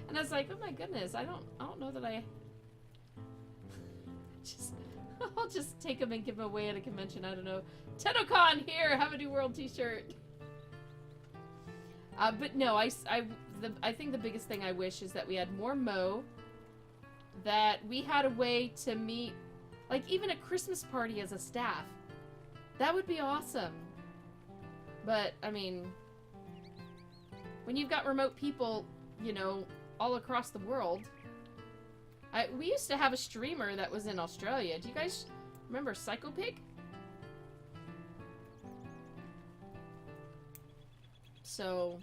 And I was like, oh my goodness, I don't know that I... I'll just take them and give them away at a convention. I don't know. TennoCon, here, have a New World t-shirt. But no, I think the biggest thing I wish is that we had more Mo, that we had a way to meet, like, even a Christmas party as a staff. That would be awesome. But, I mean, when you've got remote people, you know, all across the world. We used to have a streamer that was in Australia. Do you guys remember Psychopig? So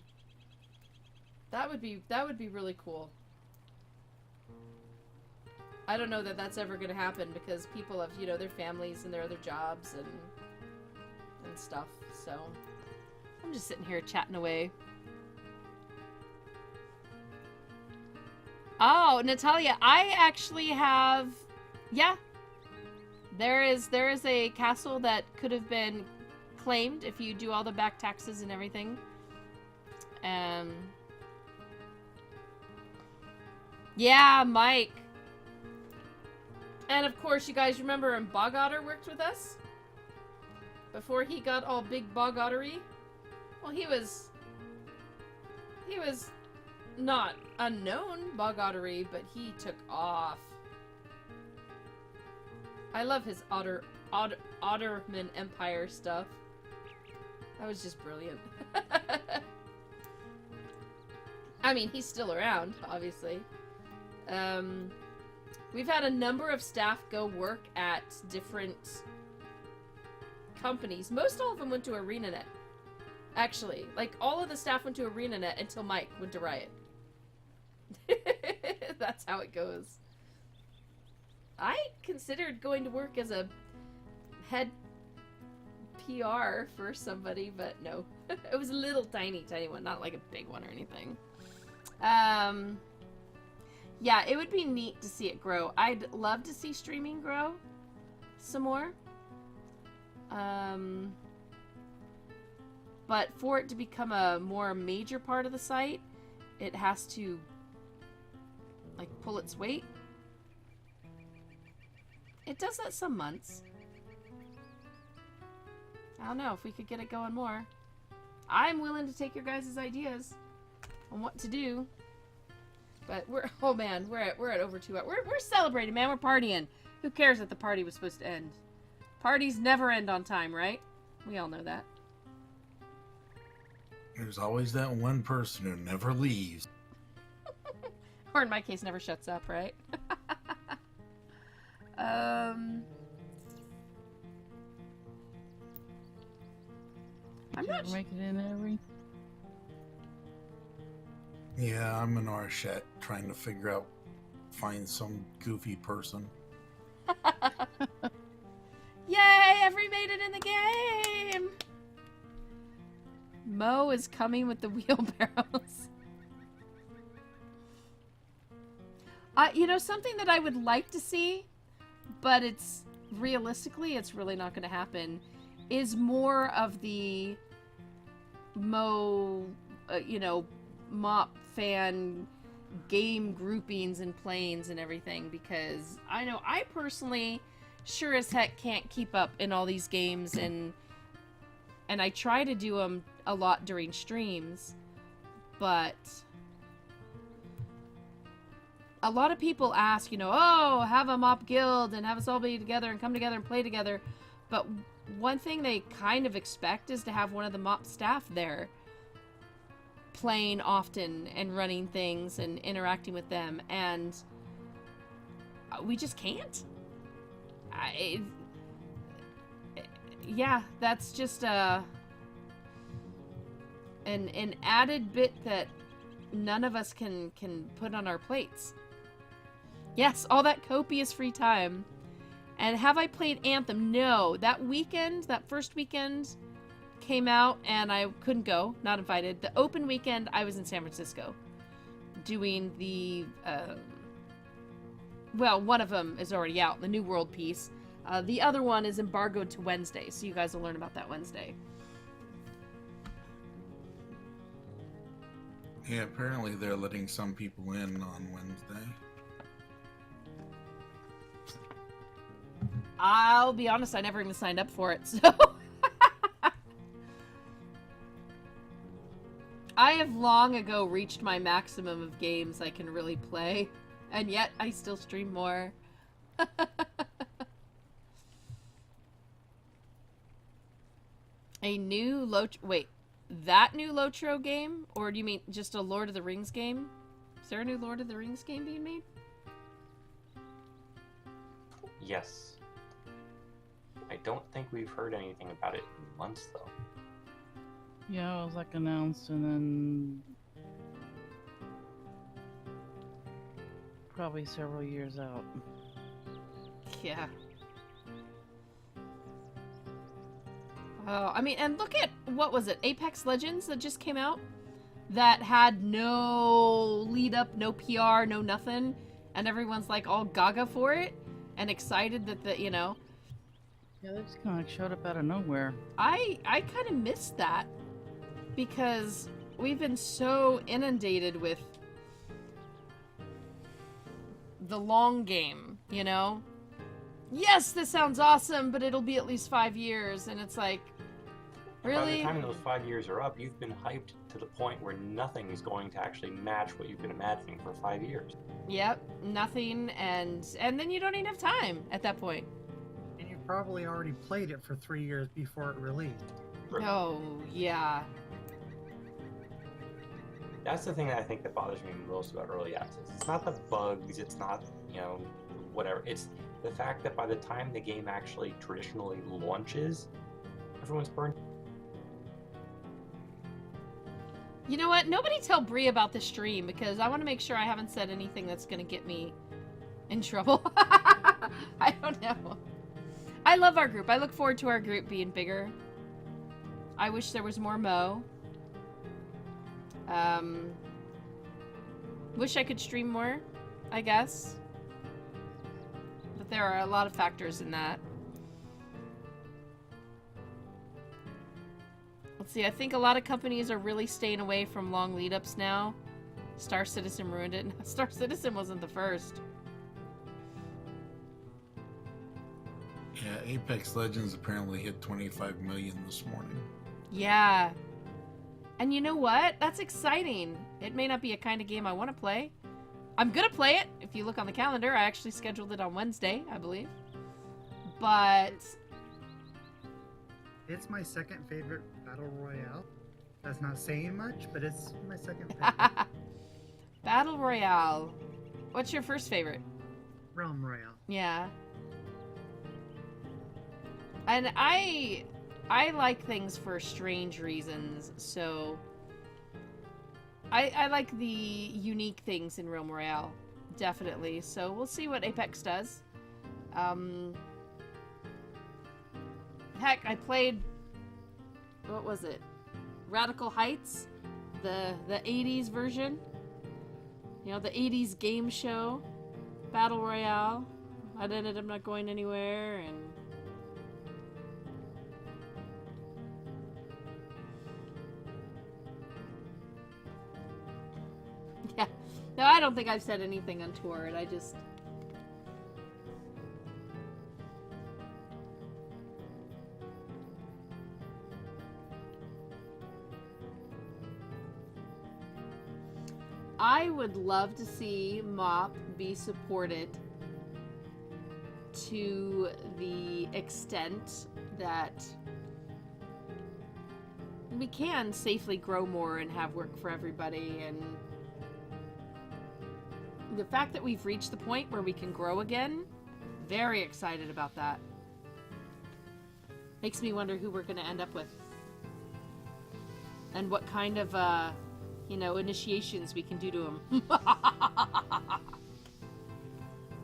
that would be really cool. I don't know that that's ever going to happen because people have, you know, their families and their other jobs and stuff. So I'm just sitting here chatting away. Oh, Natalia, I actually have, yeah. There is a castle that could have been claimed if you do all the back taxes and everything. Yeah, Mike. And of course, you guys remember when Bog Otter worked with us? Before he got all big Bog Ottery? Well, he was not unknown Bog Ottery, but he took off. I love his Ottoman Empire stuff. That was just brilliant. I mean, he's still around, obviously. We've had a number of staff go work at different companies. Most all of them went to ArenaNet. Actually, like, all of the staff went to ArenaNet until Mike went to Riot. That's how it goes. I considered going to work as a head PR for somebody, but no. It was a little tiny one, not like a big one or anything. Yeah, it would be neat to see it grow. I'd love to see streaming grow some more. But for it to become a more major part of the site, it has to, like, pull its weight. It does that some months. I don't know if we could get it going more. I'm willing to take your guys' ideas on what to do. But we're at over 2 hours. We're celebrating, man. We're partying. Who cares that the party was supposed to end? Parties never end on time, right? We all know that. There's always that one person who never leaves. Or in my case, never shuts up, right? I'm not make it in every. Yeah, I'm an Archette trying to find some goofy person. Yay! Every made it in the game! Mo is coming with the wheelbarrows. You know, something that I would like to see, but it's realistically, it's really not going to happen, is more of the Mo, you know, MOP fan game groupings and planes and everything, because I know I personally sure as heck can't keep up in all these games, and I try to do them a lot during streams, but a lot of people ask, you know, oh, have a MOP guild and have us all be together and come together and play together, but one thing they kind of expect is to have one of the MOP staff there playing often and running things and interacting with them, and we just can't. Yeah, that's just an added bit that none of us can put on our plates. Yes, all that copious free time. And have I played Anthem? No. That weekend, that first weekend came out and I couldn't go, not invited. The open weekend, I was in San Francisco doing the, well, one of them is already out, the New World piece. The other one is embargoed to Wednesday, so you guys will learn about that Wednesday. Yeah, apparently they're letting some people in on Wednesday. I'll be honest, I never even signed up for it, so... I have long ago reached my maximum of games I can really play, and yet I still stream more. A new LOTRO... Wait, that new LOTRO game? Or do you mean just a Lord of the Rings game? Is there a new Lord of the Rings game being made? Yes. I don't think we've heard anything about it in months, though. Yeah, it was like announced and then probably several years out. Yeah. Oh, I mean, and look at, what was it, Apex Legends that just came out? That had no lead up, no PR, no nothing, and everyone's like all gaga for it and excited that the, you know. Yeah, they just kind of showed up out of nowhere. I kind of missed that because we've been so inundated with the long game, you know? Yes, this sounds awesome, but it'll be at least 5 years, and it's like, really? By the time those 5 years are up, you've been hyped to the point where nothing is going to actually match what you've been imagining for 5 years. Yep, nothing, and then you don't even have time at that point. And you probably already played it for 3 years before it released. Right. Oh, yeah. That's the thing that I think that bothers me most about early access. It's not the bugs, it's not, you know, whatever. It's the fact that by the time the game actually traditionally launches, everyone's burned. You know what? Nobody tell Bree about the stream because I want to make sure I haven't said anything that's going to get me in trouble. I don't know. I love our group. I look forward to our group being bigger. I wish there was more Mo. Wish I could stream more, I guess. But there are a lot of factors in that. Let's see, I think a lot of companies are really staying away from long lead-ups now. Star Citizen ruined it. Star Citizen wasn't the first. Yeah, Apex Legends apparently hit 25 million this morning. Yeah. And you know what? That's exciting. It may not be a kind of game I want to play. I'm gonna play it. If you look on the calendar, I actually scheduled it on Wednesday, I believe. But... It's my second favorite Battle Royale. That's not saying much, but it's my second favorite. Battle Royale. What's your first favorite? Realm Royale. Yeah. And I like things for strange reasons, so I like the unique things in Realm Royale, definitely. So we'll see what Apex does. Heck, I played, what was it? Radical Heights, the 80s version. You know, the 80s game show, Battle Royale. I ended up not going anywhere, and yeah. No, I don't think I've said anything untoward. I just... I would love to see MOP be supported to the extent that we can safely grow more and have work for everybody, and the fact that we've reached the point where we can grow again, very excited about that. Makes me wonder who we're going to end up with and what kind of you know, initiations we can do to them.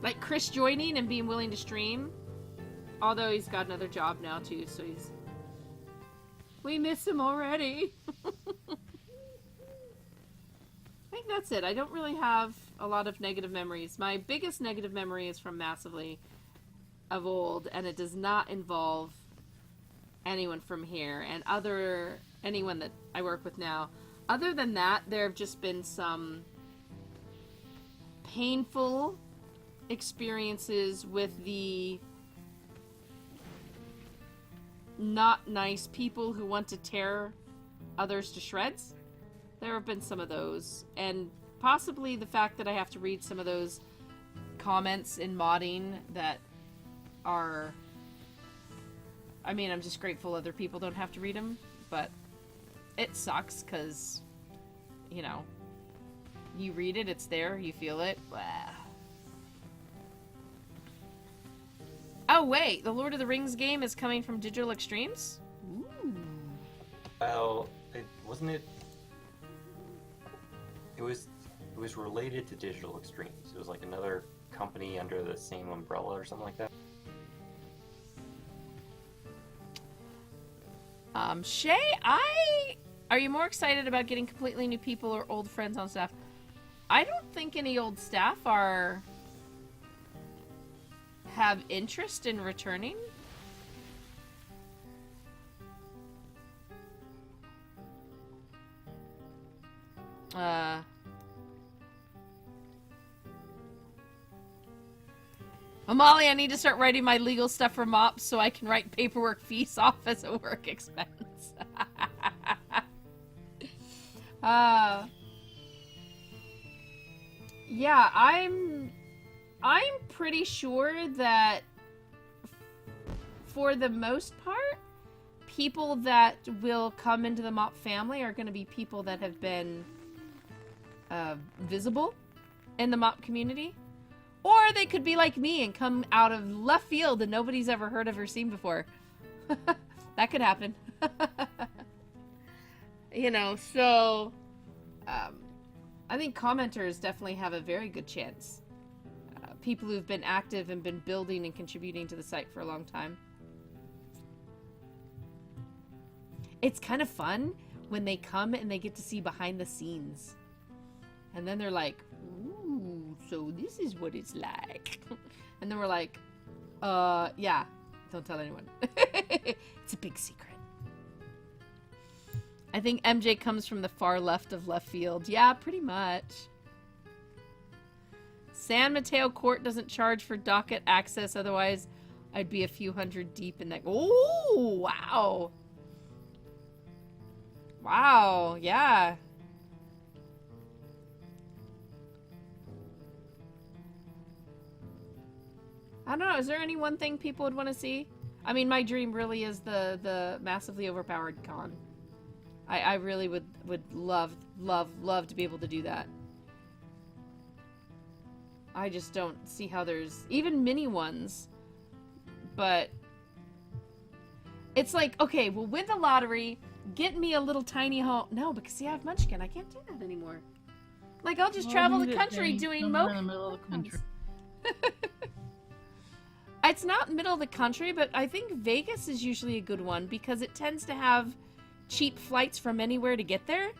Like Chris joining and being willing to stream. Although he's got another job now too, so he's... We miss him already. I think that's it. I don't really have a lot of negative memories. My biggest negative memory is from Massively of old, and it does not involve anyone from here and anyone that I work with now. Other than that, there have just been some painful experiences with the not nice people who want to tear others to shreds. There have been some of those, and possibly the fact that I have to read some of those comments in modding that are... I mean, I'm just grateful other people don't have to read them, but it sucks because, you know, you read it, it's there, you feel it. Blah. Oh wait, the Lord of the Rings game is coming from Digital Extremes? Ooh. Well, it was related to Digital Extremes. It was like another company under the same umbrella or something like that. Shay, are you more excited about getting completely new people or old friends on staff? I don't think any old staff have interest in returning. Molly, I need to start writing my legal stuff for MOPs so I can write paperwork fees off as a work expense. Yeah, I'm pretty sure that for the most part, people that will come into the MOP family are going to be people that have been visible in the MOP community. Or they could be like me and come out of left field and nobody's ever heard of or seen before. That could happen. You know, so I think commenters definitely have a very good chance. People who've been active and been building and contributing to the site for a long time. It's kind of fun when they come and they get to see behind the scenes. And then they're like, ooh, so this is what it's like. And then we're like, yeah, don't tell anyone. It's a big secret. I think MJ comes from the far left of left field. Yeah, pretty much. San Mateo Court doesn't charge for docket access, otherwise I'd be a few hundred deep in that. Oh, wow. Wow, yeah. I don't know, is there any one thing people would want to see? I mean, my dream really is the massively overpowered con. I really would love to be able to do that. I just don't see how there's even mini ones. But it's like, okay, we'll win the lottery, get me a little tiny home. No, because see, I have Munchkin. I can't do that anymore. Like, I'll just travel the country doing MOP. In the middle of the country. It's not middle of the country, but I think Vegas is usually a good one because it tends to have cheap flights from anywhere to get there.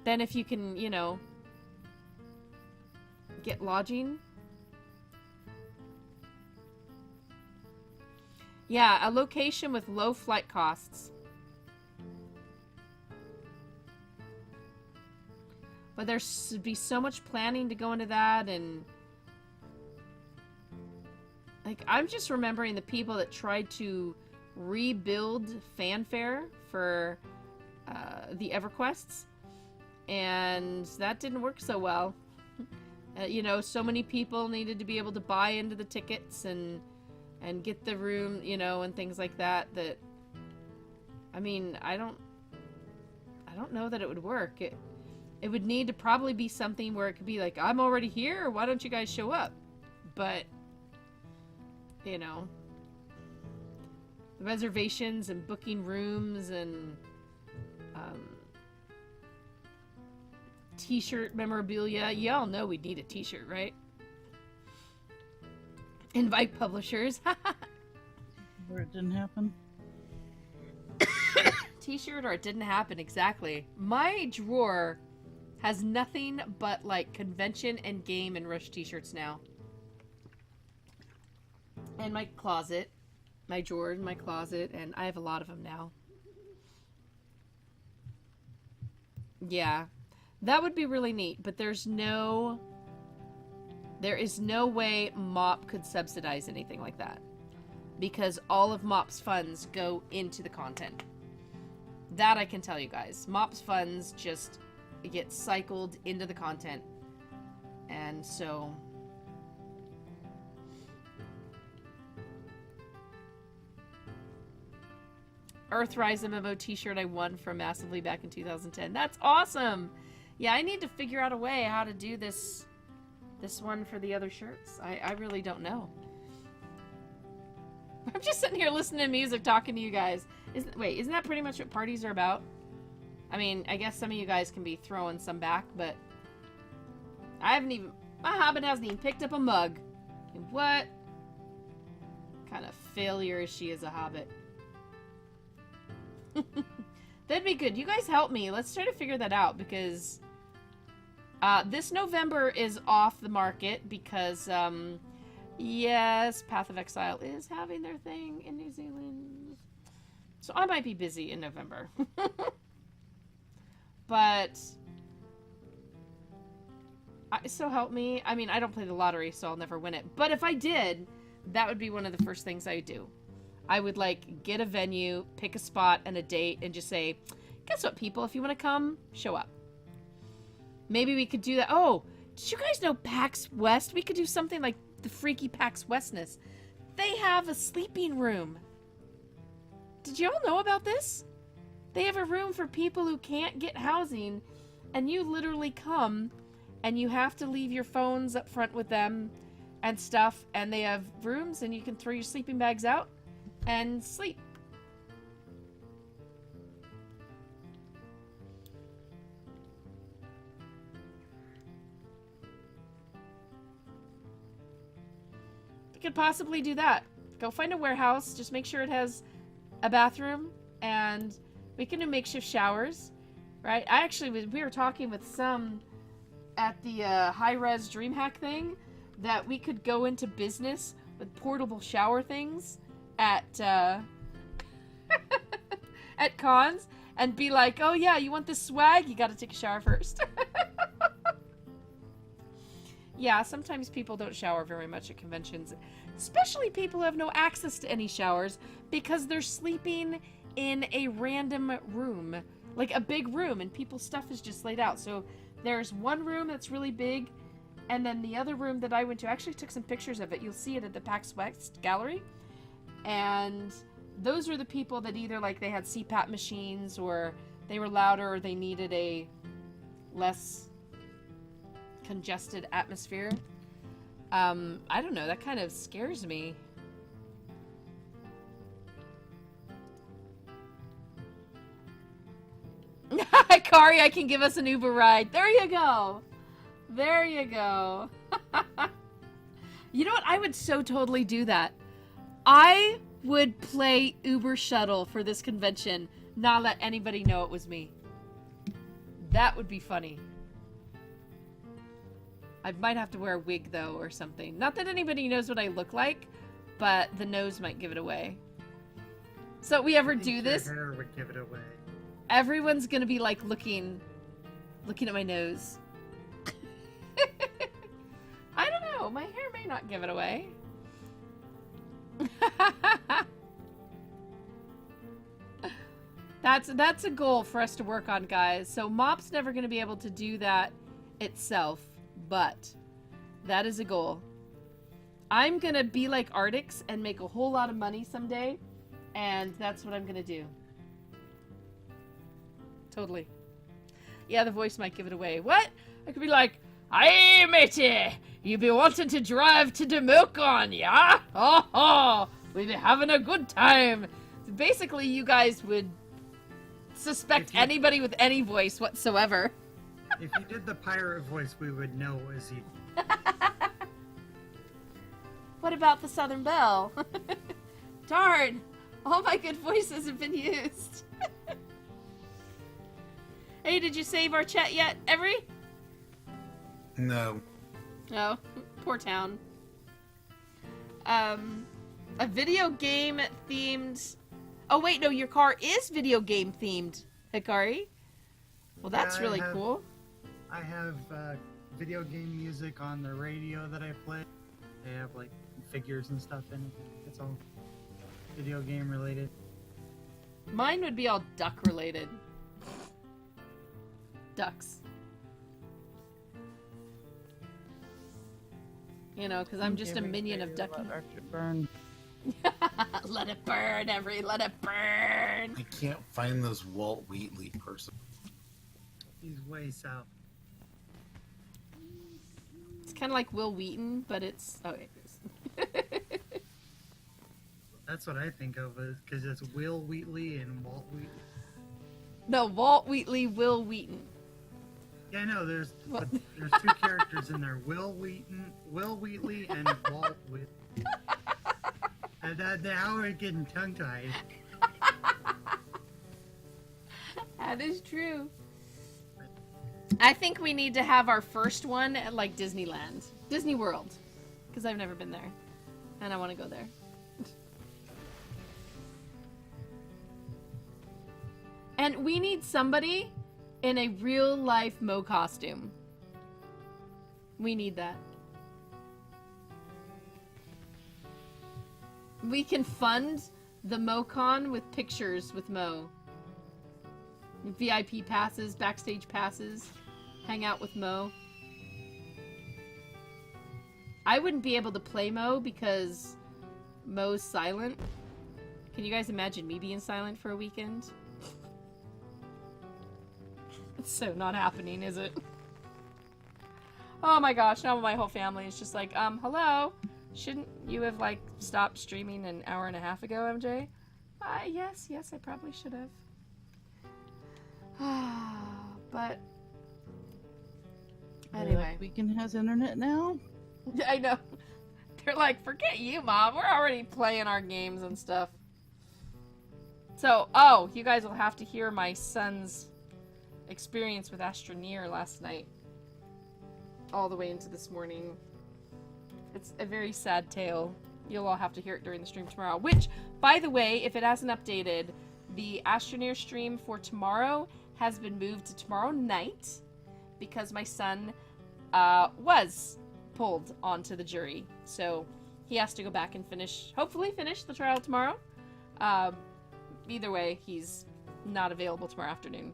Then if you can, you know, get lodging. Yeah, a location with low flight costs. But there should be so much planning to go into that, and like, I'm just remembering the people that tried to rebuild Fanfare for the EverQuests, and that didn't work so well. You know, so many people needed to be able to buy into the tickets and get the room, you know, and things like that. That, I mean, I don't know that it would work. It would need to probably be something where it could be like, I'm already here, why don't you guys show up? But, you know, reservations and booking rooms and t-shirt memorabilia. Y'all know we'd need a t-shirt, right? Invite publishers. Where it didn't happen. T-shirt or it didn't happen, exactly. My drawer has nothing but like convention and game and rush t-shirts now. And my closet. My drawer in my closet, and I have a lot of them now. Yeah. That would be really neat, but there is no way MOP could subsidize anything like that. Because all of MOP's funds go into the content. That I can tell you guys. MOP's funds just get cycled into the content. And so... Earthrise MMO t-shirt I won from Massively back in 2010. That's awesome! Yeah, I need to figure out a way how to do this one for the other shirts. I really don't know. I'm just sitting here listening to music, talking to you guys. Isn't that pretty much what parties are about? I mean, I guess some of you guys can be throwing some back, but my Hobbit hasn't even picked up a mug. What kind of failure is she as a Hobbit? That'd be good. You guys help me. Let's try to figure that out, because this November is off the market because, yes, Path of Exile is having their thing in New Zealand. So I might be busy in November. But, so help me. I mean, I don't play the lottery, so I'll never win it. But if I did, that would be one of the first things I would do. I would, like, get a venue, pick a spot and a date, and just say, guess what, people? If you want to come, show up. Maybe we could do that. Oh, did you guys know PAX West? We could do something like the Freaky PAX Westness. They have a sleeping room. Did you all know about this? They have a room for people who can't get housing, and you literally come, and you have to leave your phones up front with them and stuff, and they have rooms, and you can throw your sleeping bags out and sleep. We could possibly do that. Go find a warehouse, just make sure it has a bathroom, and we can do makeshift showers, right? We were talking with some at the high-res DreamHack thing that we could go into business with portable shower things at at cons and be like, oh yeah, you want this swag? You gotta take a shower first. Yeah, sometimes people don't shower very much at conventions, especially people who have no access to any showers because they're sleeping in a random room, like a big room, and people's stuff is just laid out. So there's one room that's really big, and then the other room that I went to, I actually took some pictures of it. You'll see it at the PAX West gallery. And those were the people that either like they had CPAP machines, or they were louder, or they needed a less congested atmosphere. I don't know, that kind of scares me. Kari, I can give us an Uber ride. There you go. There you go. You know what? I would so totally do that. I would play Uber shuttle for this convention, not let anybody know it was me. That would be funny. I might have to wear a wig, though, or something. Not that anybody knows what I look like, but the nose might give it away. So if we ever do this, your hair would give it away. Everyone's gonna be like looking at my nose. I don't know. My hair may not give it away. That's a goal for us to work on, guys. So MOP's never gonna be able to do that itself, but that is a goal. I'm gonna be like Artix and make a whole lot of money someday, and that's what I'm gonna do. Totally. Yeah, the voice might give it away. What? I could be like, "Hey, matey, you be wanting to drive to the Milcon, yeah? Oh, we be having a good time." So basically, you guys would suspect anybody with any voice whatsoever. If you did the pirate voice, we would know it was you. What about the Southern Belle? Darn! All my good voices have been used. Hey, did you save our chat yet, Every? No. Oh, poor town. A video game themed... Oh, wait, no, your car is video game themed, Hikari. Well, that's Yeah, really cool. I have video game music on the radio that I play. They have like figures and stuff in it. It's all video game related. Mine would be all duck related. Ducks. You know, because I'm just a minion of Ducky. Let Archer burn. Let it burn, Every. Let it burn. I can't find this Walt Wheatley person. He's way south. It's kind of like Will Wheaton, but it's... Oh, it is. That's what I think of because it's Will Wheatley and Walt Wheatley. No, Walt Wheatley, Will Wheaton. Yeah, I know. There's two characters in there: Will Wheatley, and Walt Wheatley. And now we're getting tongue-tied. That is true. I think we need to have our first one at like Disneyland, Disney World, because I've never been there, and I want to go there. And we need somebody in a real-life Mo costume. We need that. We can fund the MoCon with pictures with Mo. VIP passes, backstage passes, hang out with Mo. I wouldn't be able to play Mo because Mo's silent. Can you guys imagine me being silent for a weekend? It's so not happening, is it? Oh my gosh, now my whole family is just like, hello? Shouldn't you have, like, stopped streaming an hour and a half ago, MJ? Yes, I probably should have. But anyway. Weekend has internet now? I know. They're like, forget you, Mom. We're already playing our games and stuff. So, oh, you guys will have to hear my son's experience with Astroneer last night. All the way into this morning. It's a very sad tale. You'll all have to hear it during the stream tomorrow. Which, by the way, if it hasn't updated, the Astroneer stream for tomorrow has been moved to tomorrow night because my son was pulled onto the jury. So he has to go back and hopefully finish the trial tomorrow. Either way, he's not available tomorrow afternoon.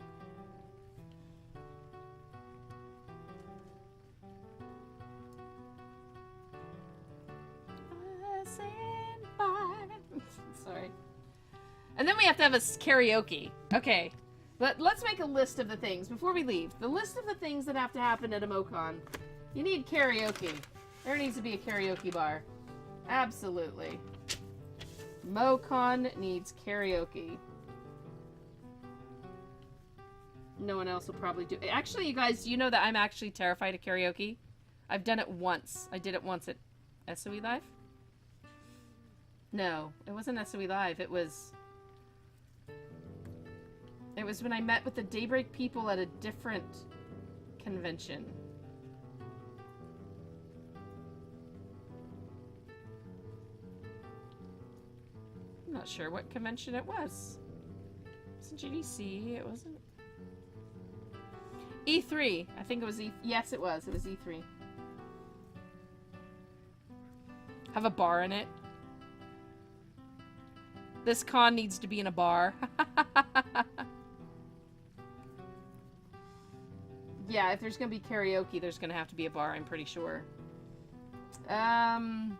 Sorry. And then we have to have a karaoke. Okay. Let's make a list of the things before we leave. The list of the things that have to happen at a MoCon. You need karaoke. There needs to be a karaoke bar. Absolutely. MoCon needs karaoke. No one else will probably do it. Actually, you guys, you know that I'm actually terrified of karaoke? I've done it once. I did it once at SOE Live. No, it wasn't SOE Live. It was when I met with the Daybreak people at a different convention. I'm not sure what convention it was. It wasn't GDC. It wasn't E3. I think it was Yes, it was. It was E3. Have a bar in it. This con needs to be in a bar. Yeah, if there's gonna be karaoke, there's gonna have to be a bar, I'm pretty sure. I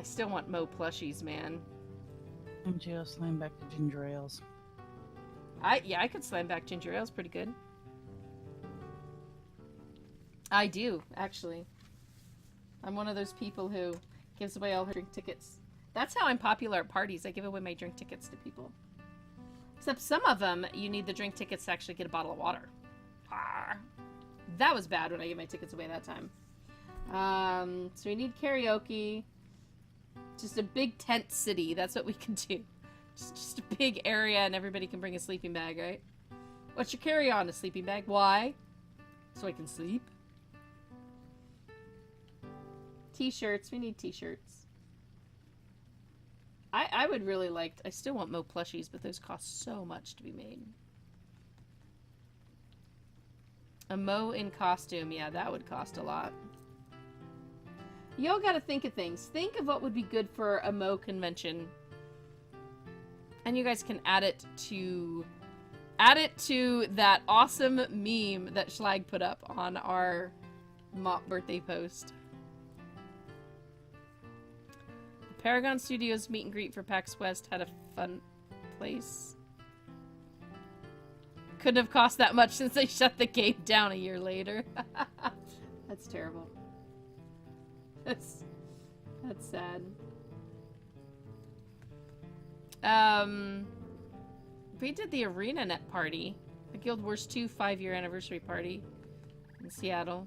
still want Mo plushies, man. MJ slam back to ginger ales. I could slam back ginger ales pretty good. I do, actually. I'm one of those people who gives away all her drink tickets. That's how I'm popular at parties. I give away my drink tickets to people. Except some of them, you need the drink tickets to actually get a bottle of water. That was bad when I gave my tickets away that time. So we need karaoke. Just a big tent city. That's what we can do. Just a big area and everybody can bring a sleeping bag, right? What's your carry-on? A sleeping bag? Why? So I can sleep? T-shirts. We need t-shirts. I would really like... I still want Mo plushies, but those cost so much to be made. A Mo in costume. Yeah, that would cost a lot. Y'all gotta think of things. Think of what would be good for a Mo convention. And you guys can add it to that awesome meme that Schlag put up on our MOP birthday post. The Paragon Studios meet and greet for PAX West had a fun place. Couldn't have cost that much since they shut the game down a year later. That's terrible. That's sad. We did the ArenaNet party. The Guild Wars 2 5-year anniversary party in Seattle.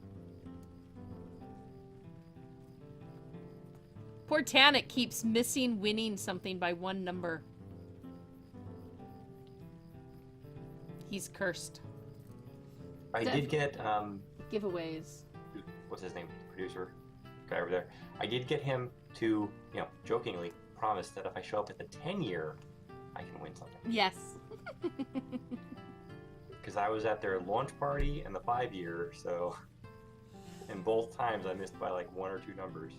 Poor Tanic keeps missing winning something by 1 number. He's cursed. I did get giveaways. What's his name? Producer guy over there. I did get him to, jokingly promise that if I show up at the 10-year, I can win something. Yes. Because I was at their launch party and the 5-year, so... And both times I missed by like 1 or 2 numbers.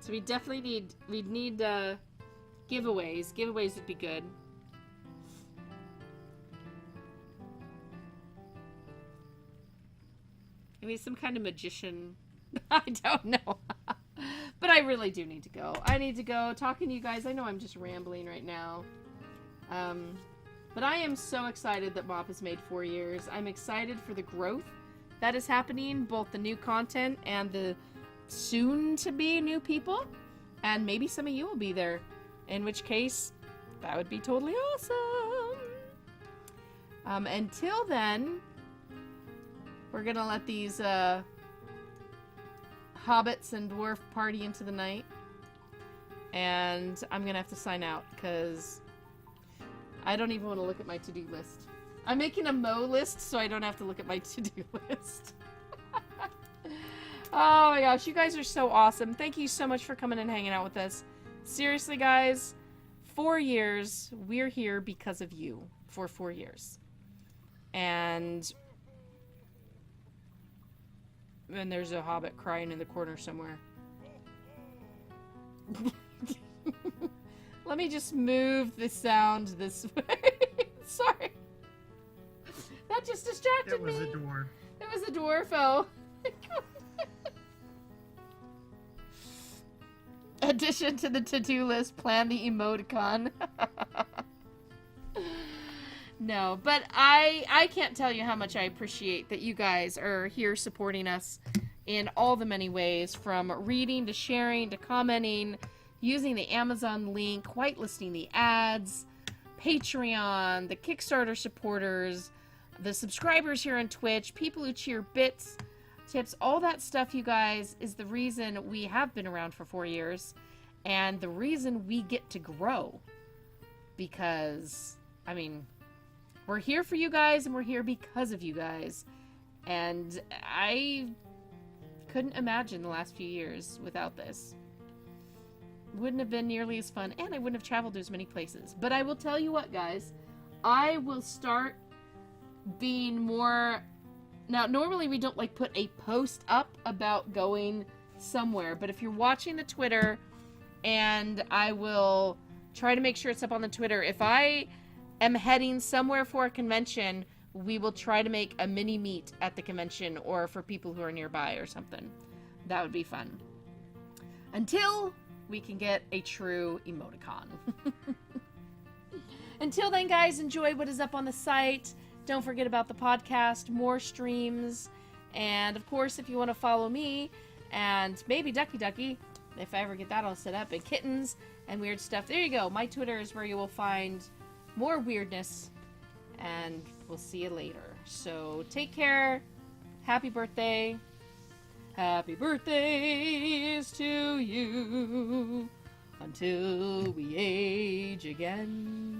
So we definitely need giveaways. Giveaways would be good. I mean, some kind of magician. I don't know. But I really do need to go. I need to go. Talking to you guys, I know I'm just rambling right now. But I am so excited that MOP has made 4 years. I'm excited for the growth that is happening, both the new content and the soon-to-be new people. And maybe some of you will be there. In which case, that would be totally awesome. Until then, we're gonna let these hobbits and dwarf party into the night. And I'm gonna have to sign out, because I don't even want to look at my to-do list. I'm making a Mo list so I don't have to look at my to-do list. Oh my gosh, you guys are so awesome. Thank you so much for coming and hanging out with us. Seriously, guys, 4 years, we're here because of you for 4 years. And there's a hobbit crying in the corner somewhere. Let me just move the sound this way. Sorry. That just distracted me. It was a dwarf. It was a dwarf, oh. Addition to the to-do list, plan the emoticon. No, but I can't tell you how much I appreciate that you guys are here supporting us in all the many ways, from reading to sharing to commenting, using the Amazon link, whitelisting the ads, Patreon, the Kickstarter supporters, the subscribers here on Twitch, people who cheer bits, tips, all that stuff, you guys, is the reason we have been around for 4 years, and the reason we get to grow. Because, I mean, we're here for you guys, and we're here because of you guys. And I couldn't imagine the last few years without this. Wouldn't have been nearly as fun, and I wouldn't have traveled to as many places. But I will tell you what, guys, I will start being more... Now, normally we don't, put a post up about going somewhere, but if you're watching the Twitter, and I will try to make sure it's up on the Twitter, if I am heading somewhere for a convention, we will try to make a mini meet at the convention, or for people who are nearby or something. That would be fun. Until we can get a true emoticon. Until then, guys, enjoy what is up on the site. Don't forget about the podcast, more streams, and of course, if you want to follow me, and maybe Ducky Ducky, if I ever get that all set up, and kittens, and weird stuff, there you go. My Twitter is where you will find more weirdness, and we'll see you later. So take care. Happy birthday. Happy birthdays to you until we age again.